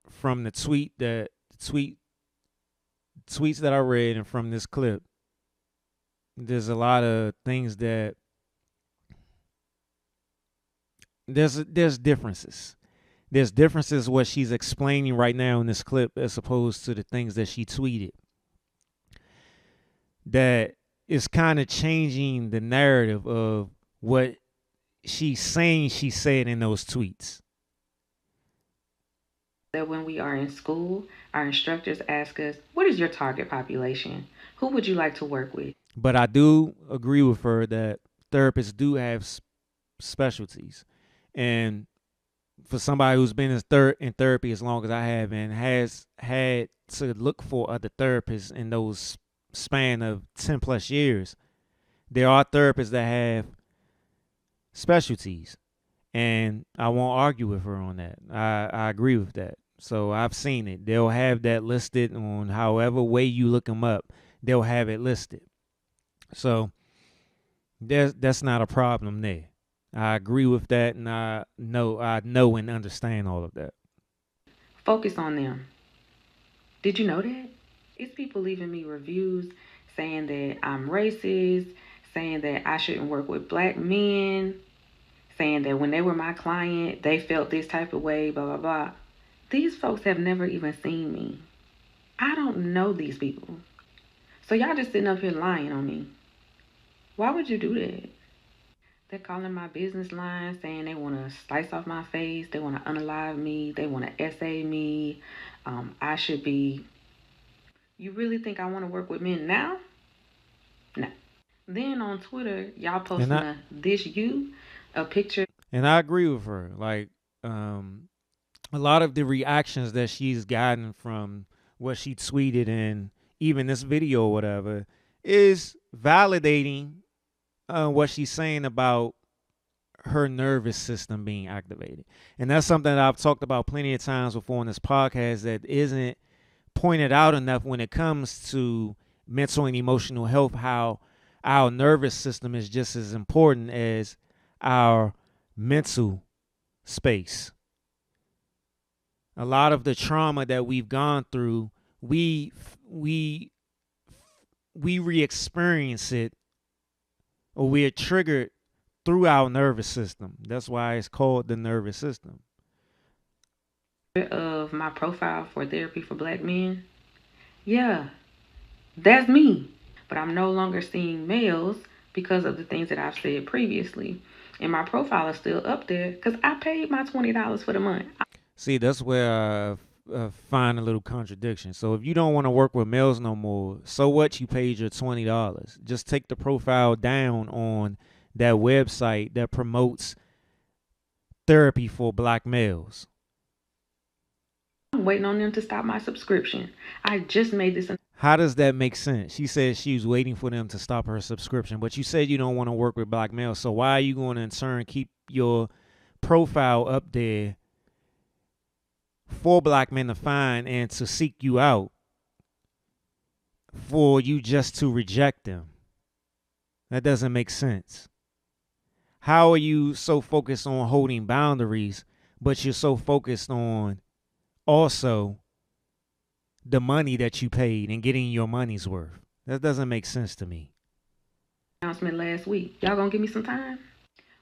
from the tweets that I read and from this clip, there's a lot of things that there's differences. There's differences what she's explaining right now in this clip as opposed to the things that she tweeted. That is kind of changing the narrative of what she's saying she said in those tweets. That when we are in school, our instructors ask us, what is your target population? Who would you like to work with? But I do agree with her that therapists do have specialties. And for somebody who's been in therapy as long as I have and has had to look for other therapists in those span of 10 plus years, there are therapists that have specialties, and I won't argue with her on that. I agree with that. So I've seen it. They'll have that listed on however way you look them up. They'll have it listed. So that's not a problem there. I agree with that, and I know and understand all of that. Focus on them. Did you know that? It's people leaving me reviews saying that I'm racist, saying that I shouldn't work with black men, saying that when they were my client, they felt this type of way, blah, blah, blah. These folks have never even seen me. I don't know these people. So y'all just sitting up here lying on me. Why would you do that? They're calling my business line saying they want to slice off my face. They want to unalive me. They want to essay me. I should be... You really think I want to work with men now? No. Then on Twitter, y'all posting a picture. And I agree with her. Like, a lot of the reactions that she's gotten from what she tweeted and even this video or whatever is validating what she's saying about her nervous system being activated. And that's something that I've talked about plenty of times before on this podcast that isn't pointed out enough when it comes to mental and emotional health, how our nervous system is just as important as our mental space. A lot of the trauma that we've gone through, we re-experience it, or we are triggered through our nervous system. That's why it's called the nervous system. Of my profile for therapy for black men. Yeah, that's me. But I'm no longer seeing males because of the things that I've said previously. And my profile is still up there because I paid my $20 for the month. See, that's where I find a little contradiction. So if you don't want to work with males no more, so what? You paid your $20. Just take the profile down on that website that promotes therapy for black males. I'm waiting on them to stop my subscription. I just made this. How does that make sense? She said she was waiting for them to stop her subscription, but you said you don't want to work with black males. So why are you going to in turn keep your profile up there for black men to find and to seek you out for you just to reject them? That doesn't make sense. How are you so focused on holding boundaries, but you're so focused on also the money that you paid and getting your money's worth? That doesn't make sense to me. Announcement last week. Y'all gonna give me some time?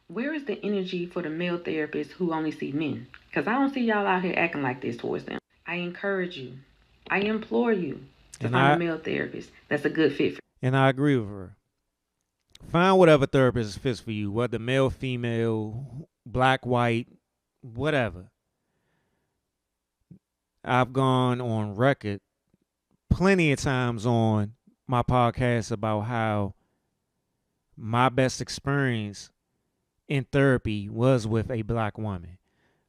Where is the energy for the male therapists who only see men? Because I don't see y'all out here acting like this towards them. I encourage you. I implore you to find a male therapist that's a good fit for you. And I agree with her. Find whatever therapist fits for you, whether male, female, black, white, whatever. I've gone on record plenty of times on my podcast about how my best experience in therapy was with a black woman.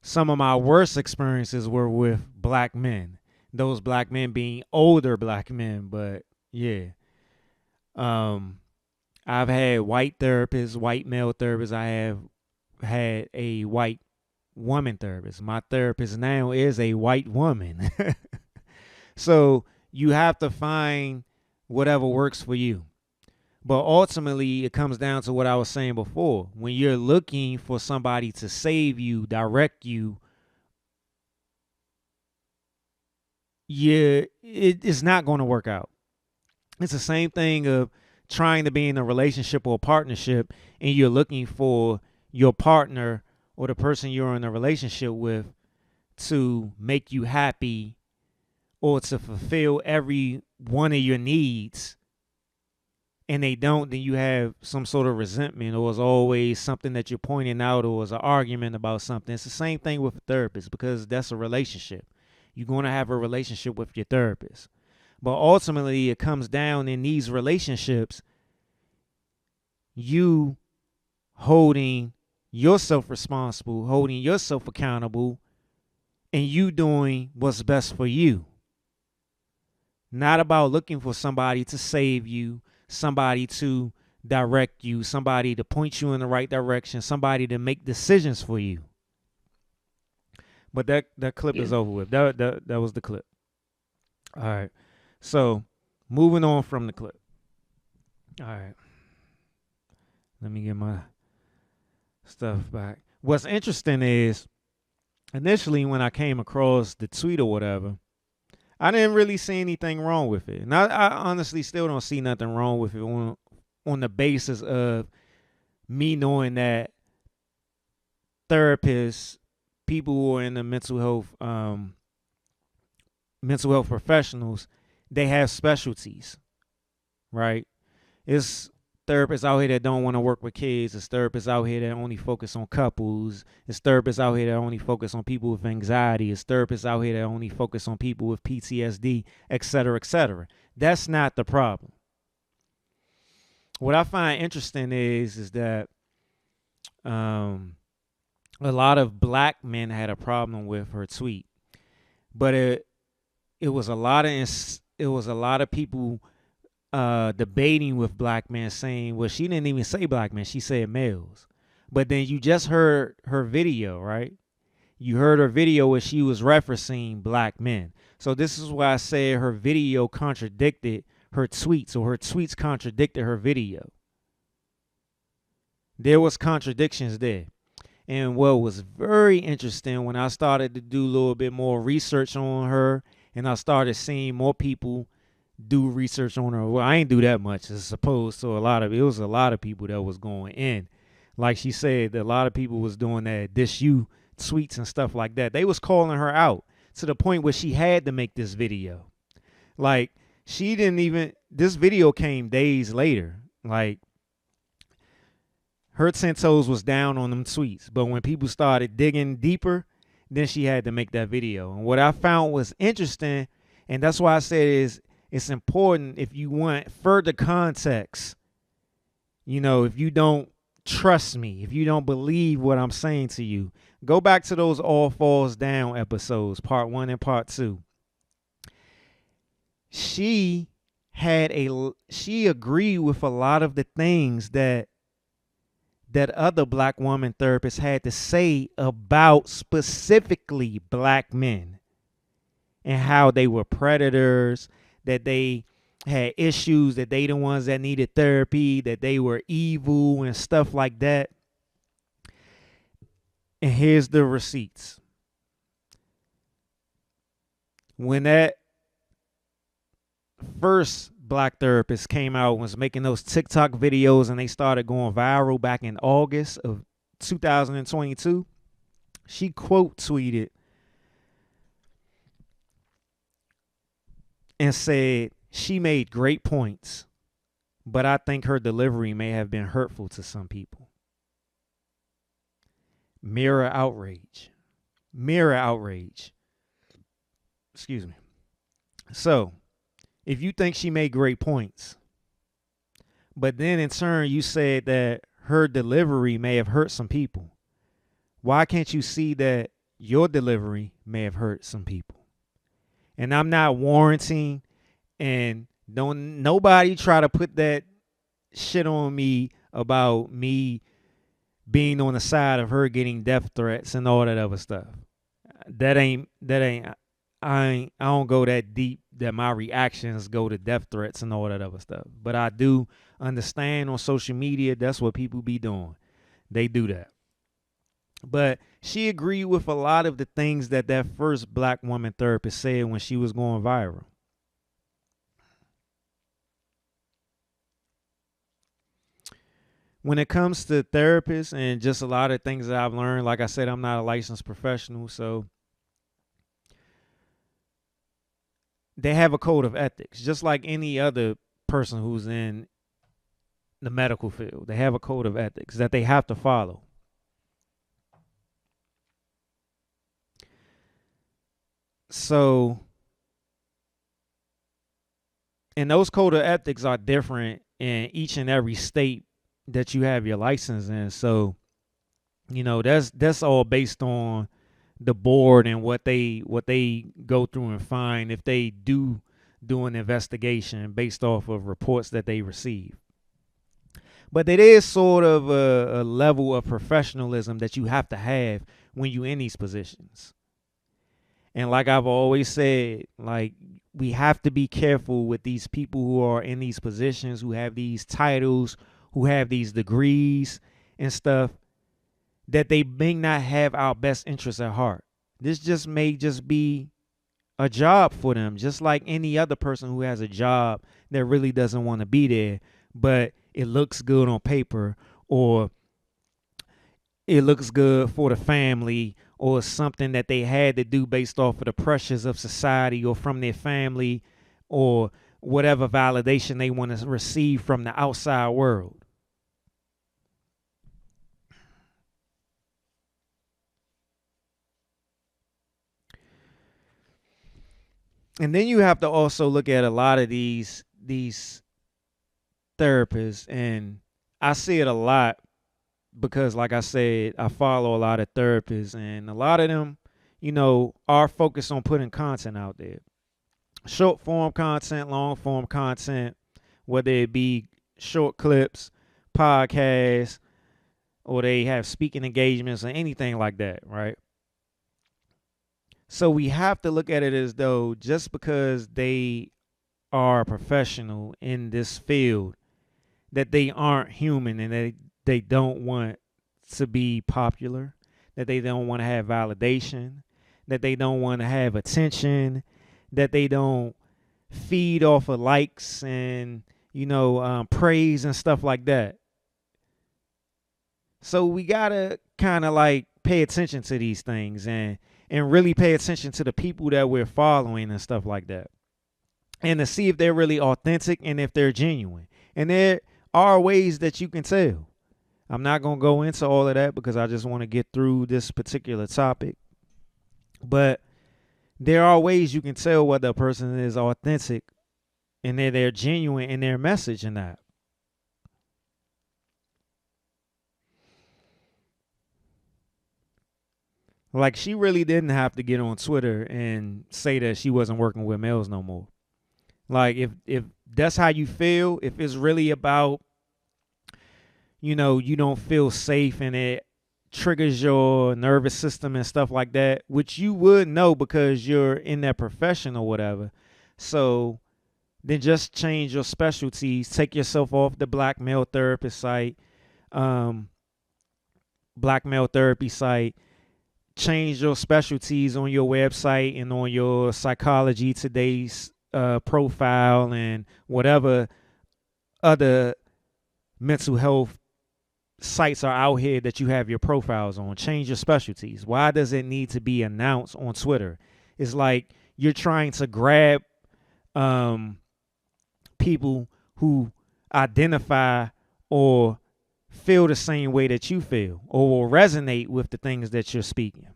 Some of my worst experiences were with black men. Those black men being older black men, but yeah. I've had white therapists, white male therapists. I have had a white woman therapist. My therapist now is a white woman. So you have to find whatever works for you. But ultimately, it comes down to what I was saying before. When you're looking for somebody to save you, direct you, it's not going to work out. It's the same thing of trying to be in a relationship or a partnership, and you're looking for your partner or the person you're in a relationship with to make you happy or to fulfill every one of your needs, and they don't, then you have some sort of resentment, or it's always something that you're pointing out, or it's an argument about something. It's the same thing with a therapist, because that's a relationship. You're going to have a relationship with your therapist. But ultimately, it comes down in these relationships, you holding yourself responsible, holding yourself accountable, and you doing what's best for you. Not about looking for somebody to save you, somebody to direct you, somebody to point you in the right direction, somebody to make decisions for you. But that clip is over with. That was the clip. All right. So moving on from the clip. All right. Let me get my stuff back. What's interesting is initially when I came across the tweet or whatever, I didn't really see anything wrong with it. And I honestly still don't see nothing wrong with it on the basis of me knowing that therapists, people who are in the mental health professionals, they have specialties, right? It's therapists out here that don't want to work with kids. It's therapists out here that only focus on couples. It's therapists out here that only focus on people with anxiety. It's therapists out here that only focus on people with PTSD, et cetera, et cetera. That's not the problem. What I find interesting is that a lot of black men had a problem with her tweet, but it was a lot of people debating with black men saying, well, she didn't even say black men, she said males. But then you just heard her video, right? You heard her video where she was referencing black men. So this is why I said her video contradicted her tweets, or her tweets contradicted her video. There was contradictions there. And what was very interesting when I started to do a little bit more research on her, and I started seeing more people do research on her. Well, I ain't do that much as opposed to it was a lot of people that was going in. Like she said, a lot of people was doing that dish you tweets and stuff like that. They was calling her out to the point where she had to make this video. Like this video came days later. Like her 10 toes was down on them tweets. But when people started digging deeper, then she had to make that video. And what I found was interesting, and that's why I said it's important if you want further context. If you don't trust me, if you don't believe what I'm saying to you, go back to those All Falls Down episodes, part 1 and part 2. She agreed with a lot of the things that other black woman therapists had to say about specifically black men and how they were predators, that they had issues, that they the ones that needed therapy, that they were evil and stuff like that. And here's the receipts. When that first black therapist came out and was making those TikTok videos and they started going viral back in August of 2022, she quote tweeted and said, she made great points, but I think her delivery may have been hurtful to some people. Mirror outrage. Excuse me. So, if you think she made great points, but then in turn you said that her delivery may have hurt some people, why can't you see that your delivery may have hurt some people? And I'm not warranting, and don't nobody try to put that shit on me about me being on the side of her getting death threats and all that other stuff. I don't go that deep that my reactions go to death threats and all that other stuff. But I do understand on social media that's what people be doing. They do that. But she agreed with a lot of the things that first black woman therapist said when she was going viral. When it comes to therapists and just a lot of things that I've learned, like I said, I'm not a licensed professional, so they have a code of ethics, just like any other person who's in the medical field. They have a code of ethics that they have to follow. So, and those code of ethics are different in each and every state that you have your license in. So That's all based on the board and what they go through and find if they do an investigation based off of reports that they receive. But it is sort of a level of professionalism that you have to have when you're in these positions. And like I've always said, like, we have to be careful with these people who are in these positions, who have these titles, who have these degrees and stuff, that they may not have our best interests at heart. This may just be a job for them, just like any other person who has a job that really doesn't want to be there, but it looks good on paper, or it looks good for the family, or something that they had to do based off of the pressures of society or from their family, or whatever validation they want to receive from the outside world. And then you have to also look at a lot of these therapists, and I see it a lot because, like I said, I follow a lot of therapists, and a lot of them, are focused on putting content out there. Short form content, long form content, whether it be short clips, podcasts, or they have speaking engagements or anything like that, right? So we have to look at it as though just because they are a professional in this field, that they aren't human, and they don't want to be popular, that they don't want to have validation, that they don't want to have attention, that they don't feed off of likes and, praise and stuff like that. So we got to kind of like pay attention to these things and really pay attention to the people that we're following and stuff like that. And to see if they're really authentic and if they're genuine. And there are ways that you can tell. I'm not going to go into all of that because I just want to get through this particular topic. But there are ways you can tell whether a person is authentic and they're genuine in their message and that. Like, she really didn't have to get on Twitter and say that she wasn't working with males no more. Like, if that's how you feel, if it's really about, you don't feel safe and it triggers your nervous system and stuff like that, which you would know because you're in that profession or whatever. So then just change your specialties. Take yourself off the black male therapist site, black male therapy site. Change your specialties on your website and on your Psychology Today's profile and whatever other mental health sites are out here that you have your profiles on. Change your specialties. Why does it need to be announced on Twitter? It's like you're trying to grab people who identify or feel the same way that you feel or will resonate with the things that you're speaking.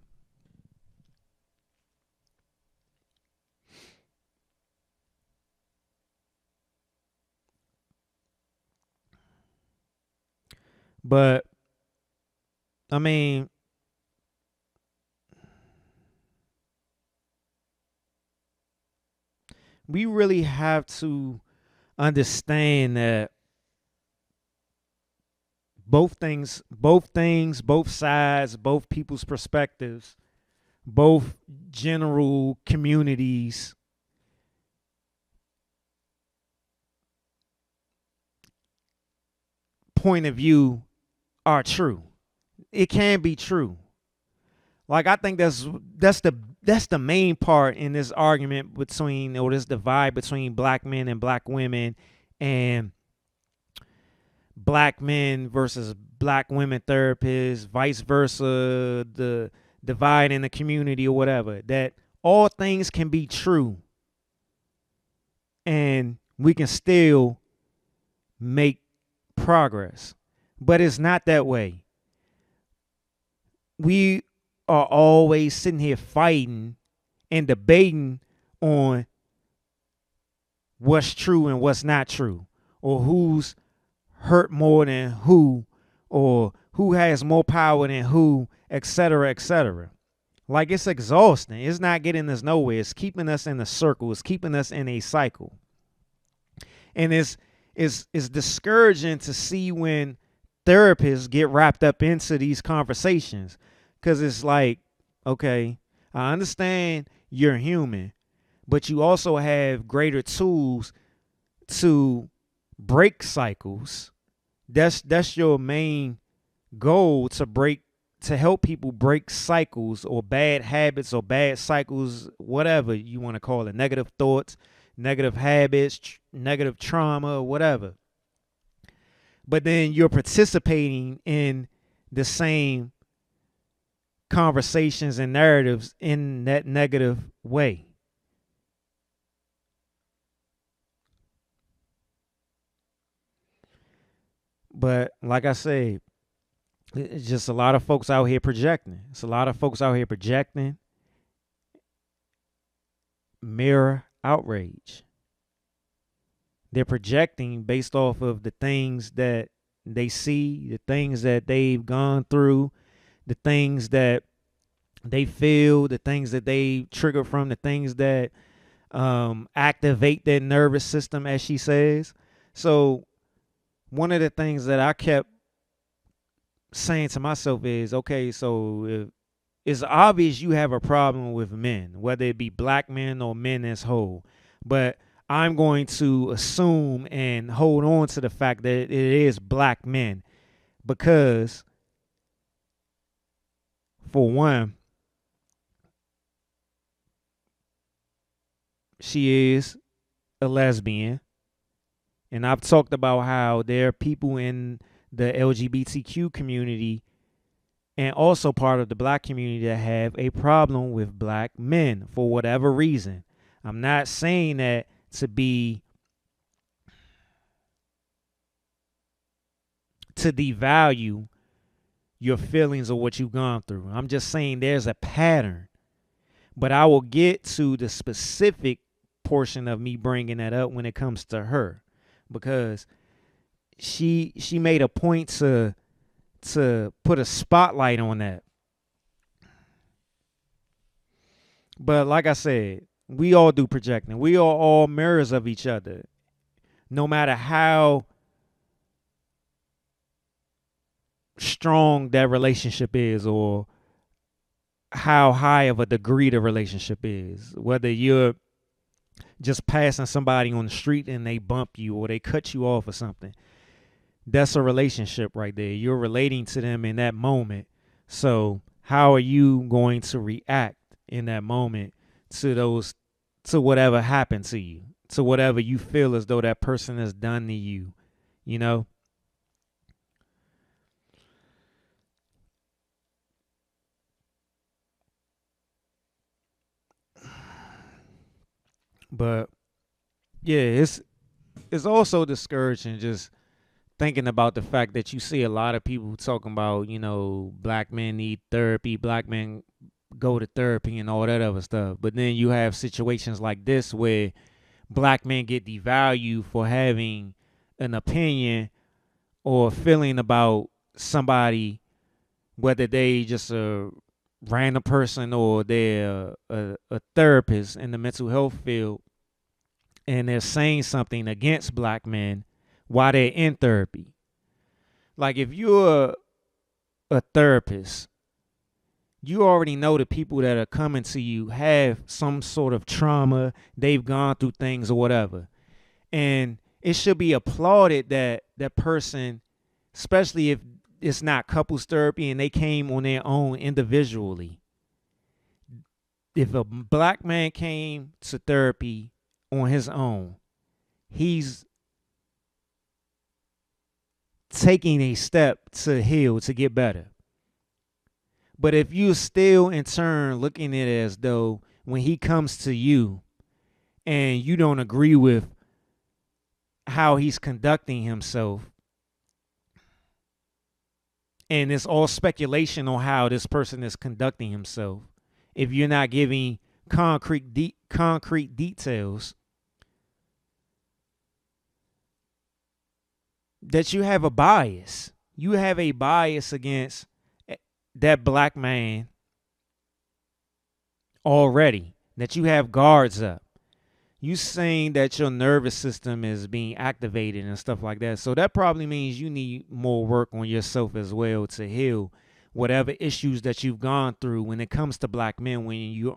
But I mean, we really have to understand that both sides, both people's perspectives, both general communities point of view are true. It can be true. Like, I think that's the main part in this argument between, or this divide between black men and black women, and black men versus black women therapists, vice versa, the divide in the community or whatever, that all things can be true and we can still make progress. But it's not that way. We are always sitting here fighting and debating on what's true and what's not true, or who's hurt more than who, or who has more power than who, etc., etc. Like, it's exhausting. It's not getting us nowhere. It's keeping us in a circle. It's keeping us in a cycle. And it's discouraging to see when therapists get wrapped up into these conversations, because it's like, okay, I understand you're human, but you also have greater tools to break cycles. That's your main goal, to help people break cycles or bad habits or bad cycles, whatever you want to call it, negative thoughts, negative habits, negative trauma, or whatever. But then you're participating in the same conversations and narratives in that negative way. But like I said, it's just a lot of folks out here projecting. It's a lot of folks out here projecting, mirror outrage. They're projecting based off of the things that they see, the things that they've gone through, the things that they feel, the things that they trigger from, the things that activate their nervous system, as she says. So one of the things that I kept saying to myself is, okay, so if it's obvious you have a problem with men, whether it be black men or men as whole, but I'm going to assume and hold on to the fact that it is black men because, for one, she is a lesbian. And I've talked about how there are people in the LGBTQ community and also part of the black community that have a problem with black men for whatever reason. I'm not saying that to devalue your feelings or what you've gone through. I'm just saying there's a pattern. But I will get to the specific portion of me bringing that up when it comes to her, because she made a point to put a spotlight on that. But like I said, we all do projecting. We are all mirrors of each other. No matter how strong that relationship is or how high of a degree the relationship is, whether you're just passing somebody on the street and they bump you or they cut you off or something, that's a relationship right there. You're relating to them in that moment. So how are you going to react in that moment to whatever happened to you, to whatever you feel as though that person has done to you, you know? But yeah, it's also discouraging just thinking about the fact that you see a lot of people talking about, black men need therapy, black men go to therapy and all that other stuff. But then you have situations like this where black men get devalued for having an opinion or feeling about somebody, whether they just a random person or they're a therapist in the mental health field, and they're saying something against black men while they're in therapy. Like, if you're a therapist, you already know the people that are coming to you have some sort of trauma, they've gone through things or whatever. And it should be applauded that that person, especially if it's not couples therapy and they came on their own individually. If a black man came to therapy on his own, he's taking a step to heal, to get better. But if you still in turn looking at it as though when he comes to you and you don't agree with how he's conducting himself, and it's all speculation on how this person is conducting himself, if you're not giving concrete details, that you have a bias. you have a bias against that black man already, that you have guards up. You saying that your nervous system is being activated and stuff like that. So that probably means you need more work on yourself as well to heal whatever issues that you've gone through when it comes to black men, when you're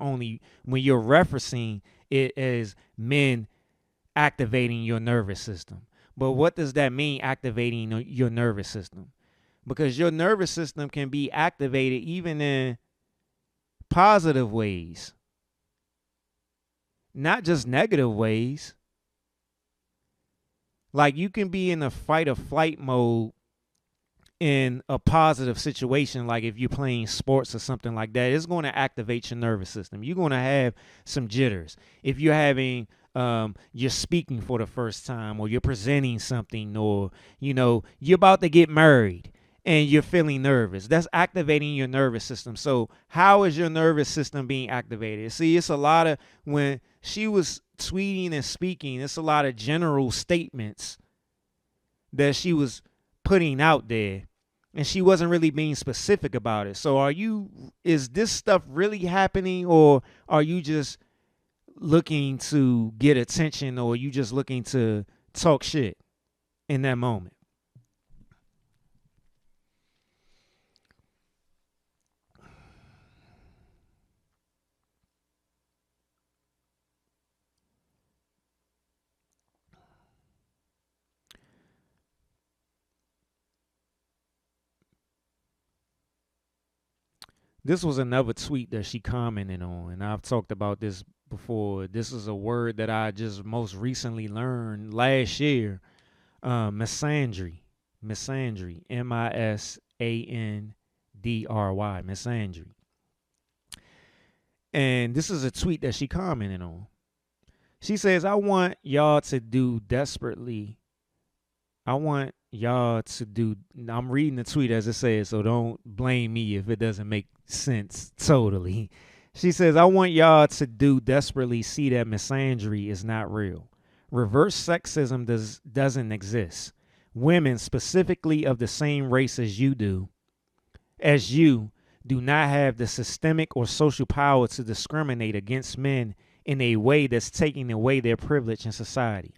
referencing it as men activating your nervous system. But what does that mean, activating your nervous system? Because your nervous system can be activated even in positive ways, not just negative ways. Like you can be in a fight or flight mode in a positive situation, like if you're playing sports or something like that, it's going to activate your nervous system. You're going to have some jitters. If you're having, you're speaking for the first time, or you're presenting something, or, you're about to get married and you're feeling nervous, that's activating your nervous system. So how is your nervous system being activated? See, it's a lot of, when she was tweeting and speaking, it's a lot of general statements that she was putting out there, and she wasn't really being specific about it. So is this stuff really happening, or are you just looking to get attention, or are you just looking to talk shit in that moment? This was another tweet that she commented on, and I've talked about this before. This is a word that I just most recently learned last year. Misandry. Misandry. Misandry. Misandry. And this is a tweet that she commented on. She says, I want y'all to do desperately. I'm reading the tweet as it says, so don't blame me if it doesn't make sense totally. She says, I want y'all to do desperately see that misandry is not real. Reverse sexism doesn't exist. Women, specifically of the same race as you do not have the systemic or social power to discriminate against men in a way that's taking away their privilege in society.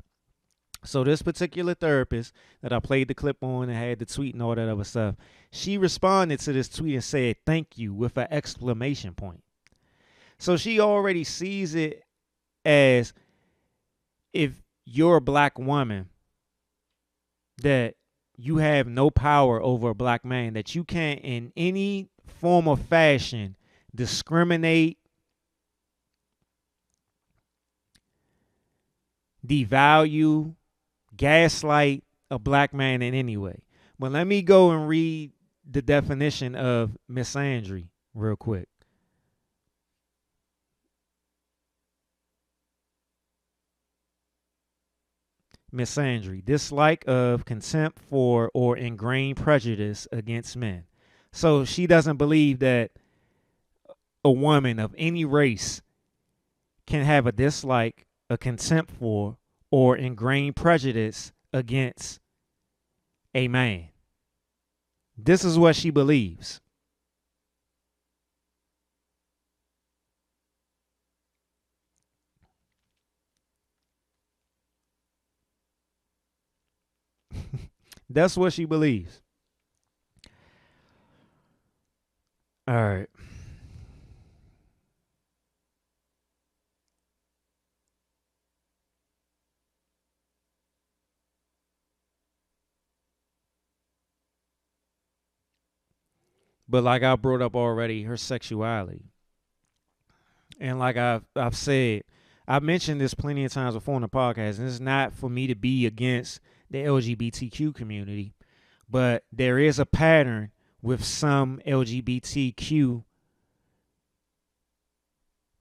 So this particular therapist that I played the clip on and had the tweet and all that other stuff, she responded to this tweet and said, thank you, with an exclamation point. So she already sees it as, if you're a black woman, that you have no power over a black man, that you can't in any form or fashion discriminate, devalue, gaslight a black man in any way. But let me go and read the definition of misandry real quick. Misandry, dislike of, contempt for, or ingrained prejudice against men. So she doesn't believe that a woman of any race can have a dislike, a contempt for, or ingrained prejudice against a man. This is what she believes. That's what she believes. All right. But like I brought up already, her sexuality. And like I've said, I've mentioned this plenty of times before on the podcast, and it's not for me to be against the LGBTQ community, but there is a pattern with some LGBTQ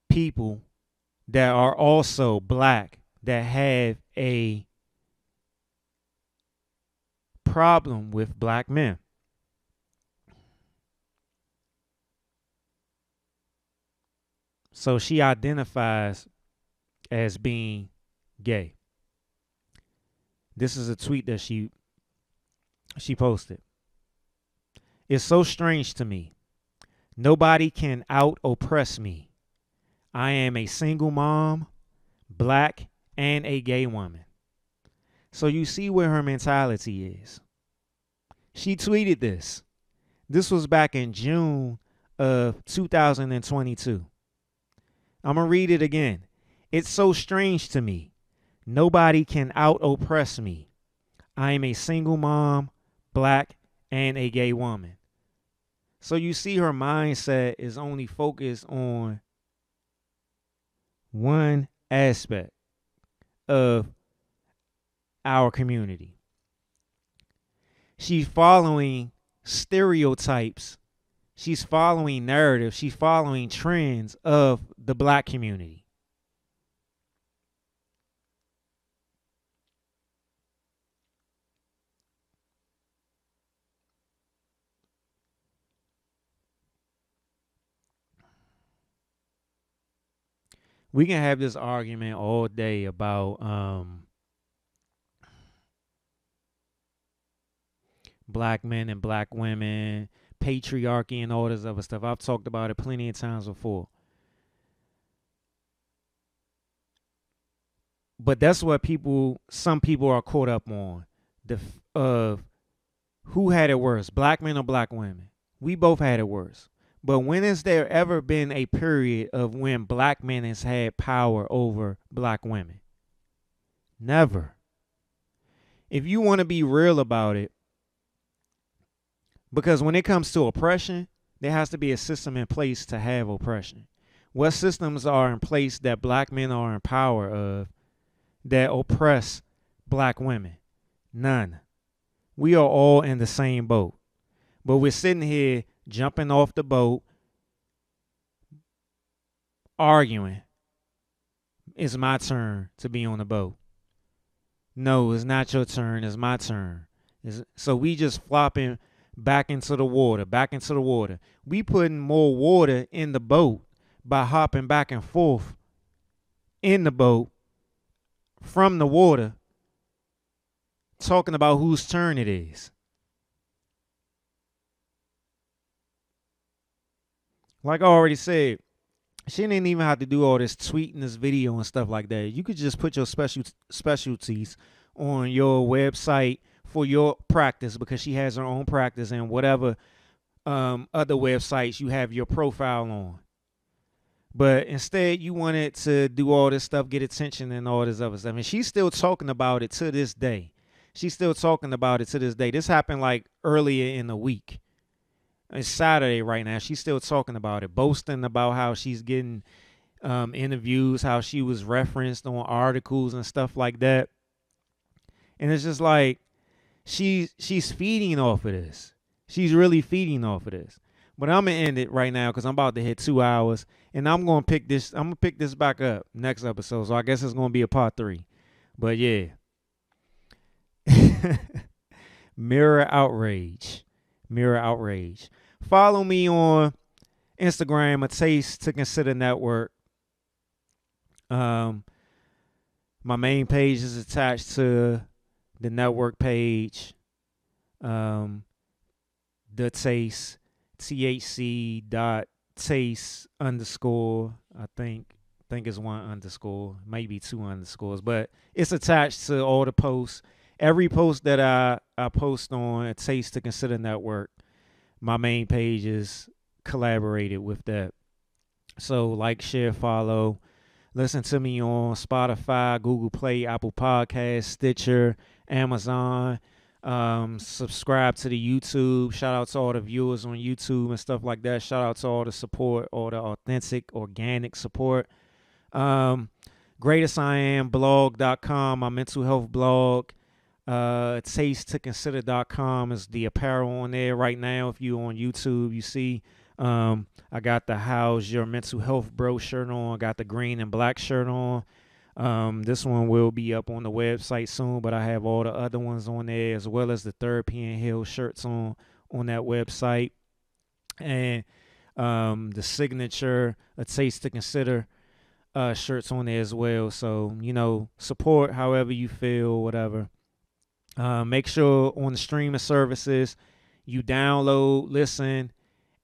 people that are also black that have a problem with black men. So she identifies as being gay. This is a tweet that she posted. It's so strange to me. Nobody can out-oppress me. I am a single mom, black, and a gay woman. So you see where her mentality is. She tweeted this. This was back in June of 2022. I'm going to read it again. It's so strange to me. Nobody can out-oppress me. I am a single mom, black, and a gay woman. So you see her mindset is only focused on one aspect of our community. She's following stereotypes. She's following narratives. She's following trends of the black community. We can have this argument all day about black men and black women, patriarchy, and all this other stuff. I've talked about it plenty of times before. But that's what some people are caught up on. Who had it worse, black men or black women? We both had it worse. But when has there ever been a period of when black men has had power over black women? Never. If you want to be real about it, because when it comes to oppression, there has to be a system in place to have oppression. What systems are in place that black men are in power of that oppress black women? None. We are all in the same boat. But we're sitting here jumping off the boat, arguing. It's my turn to be on the boat. No, it's not your turn. It's my turn. So we just flopping back into the water, back into the water. We putting more water in the boat by hopping back and forth in the boat from the water, talking about whose turn it is. Like I already said, she didn't even have to do all this tweeting, this video and stuff like that. You could just put your specialties on your website for your practice, because she has her own practice, and whatever other websites you have your profile on. But instead, you wanted to do all this stuff, get attention and all this other stuff. And she's still talking about it to this day. She's still talking about it to this day. This happened like earlier in the week. It's Saturday right now. She's still talking about it, boasting about how she's getting interviews, how she was referenced on articles and stuff like that. And it's just like she's feeding off of this. She's really feeding off of this. But I'm gonna end it right now because I'm about to hit 2 hours, and I'm gonna pick this back up next episode. So I guess it's gonna be a part 3. But yeah. Mirror outrage. Follow me on Instagram, A Taste to Consider Network. My main page is attached to the network page. The Taste, THC.taste_ I think it's 1_ maybe 2 underscores, but it's attached to all the posts. Every post that I post on A Taste to Consider Network, my main page is collaborated with that. So like, share, follow. Listen to me on Spotify, Google Play, Apple Podcasts, Stitcher, Amazon. Subscribe to the YouTube. Shout out to all the viewers on YouTube and stuff like that. Shout out to all the support, all the authentic, organic support. GreatestIamblog.com, my mental health blog. TasteToConsider.com is the apparel on there right now. If you on YouTube, you see I got the How's Your Mental Health Bro shirt on. I got the green and black shirt on. This one will be up on the website soon, but I have all the other ones on there, as well as the Therapy and Heal shirts on that website. And the signature A Taste to Consider shirts on there as well. So, support however you feel, whatever. Make sure on the streaming services You download, listen,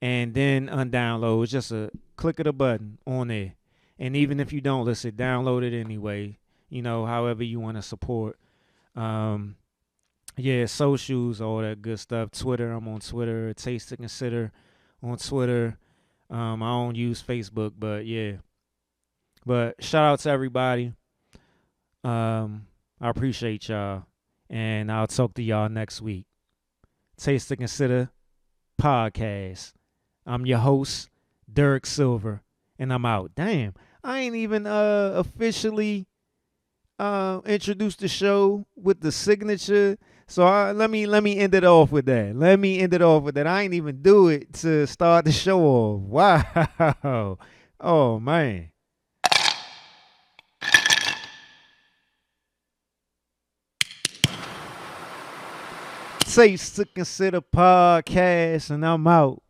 and then undownload. It's just a click of the button on there. And even if you don't listen, download it anyway. However you want to support. Yeah, socials, all that good stuff. Twitter, I'm on Twitter. Taste to Consider on Twitter. I don't use Facebook, but yeah. But shout out to everybody. I appreciate y'all. And I'll talk to y'all next week. Taste to Consider podcast. I'm your host, Derek Silver, and I'm out. Damn, I ain't even officially introduced the show with the signature. So let me end it off with that. I ain't even do it to start the show off. Wow. Oh man. Taste to Consider podcast, and I'm out.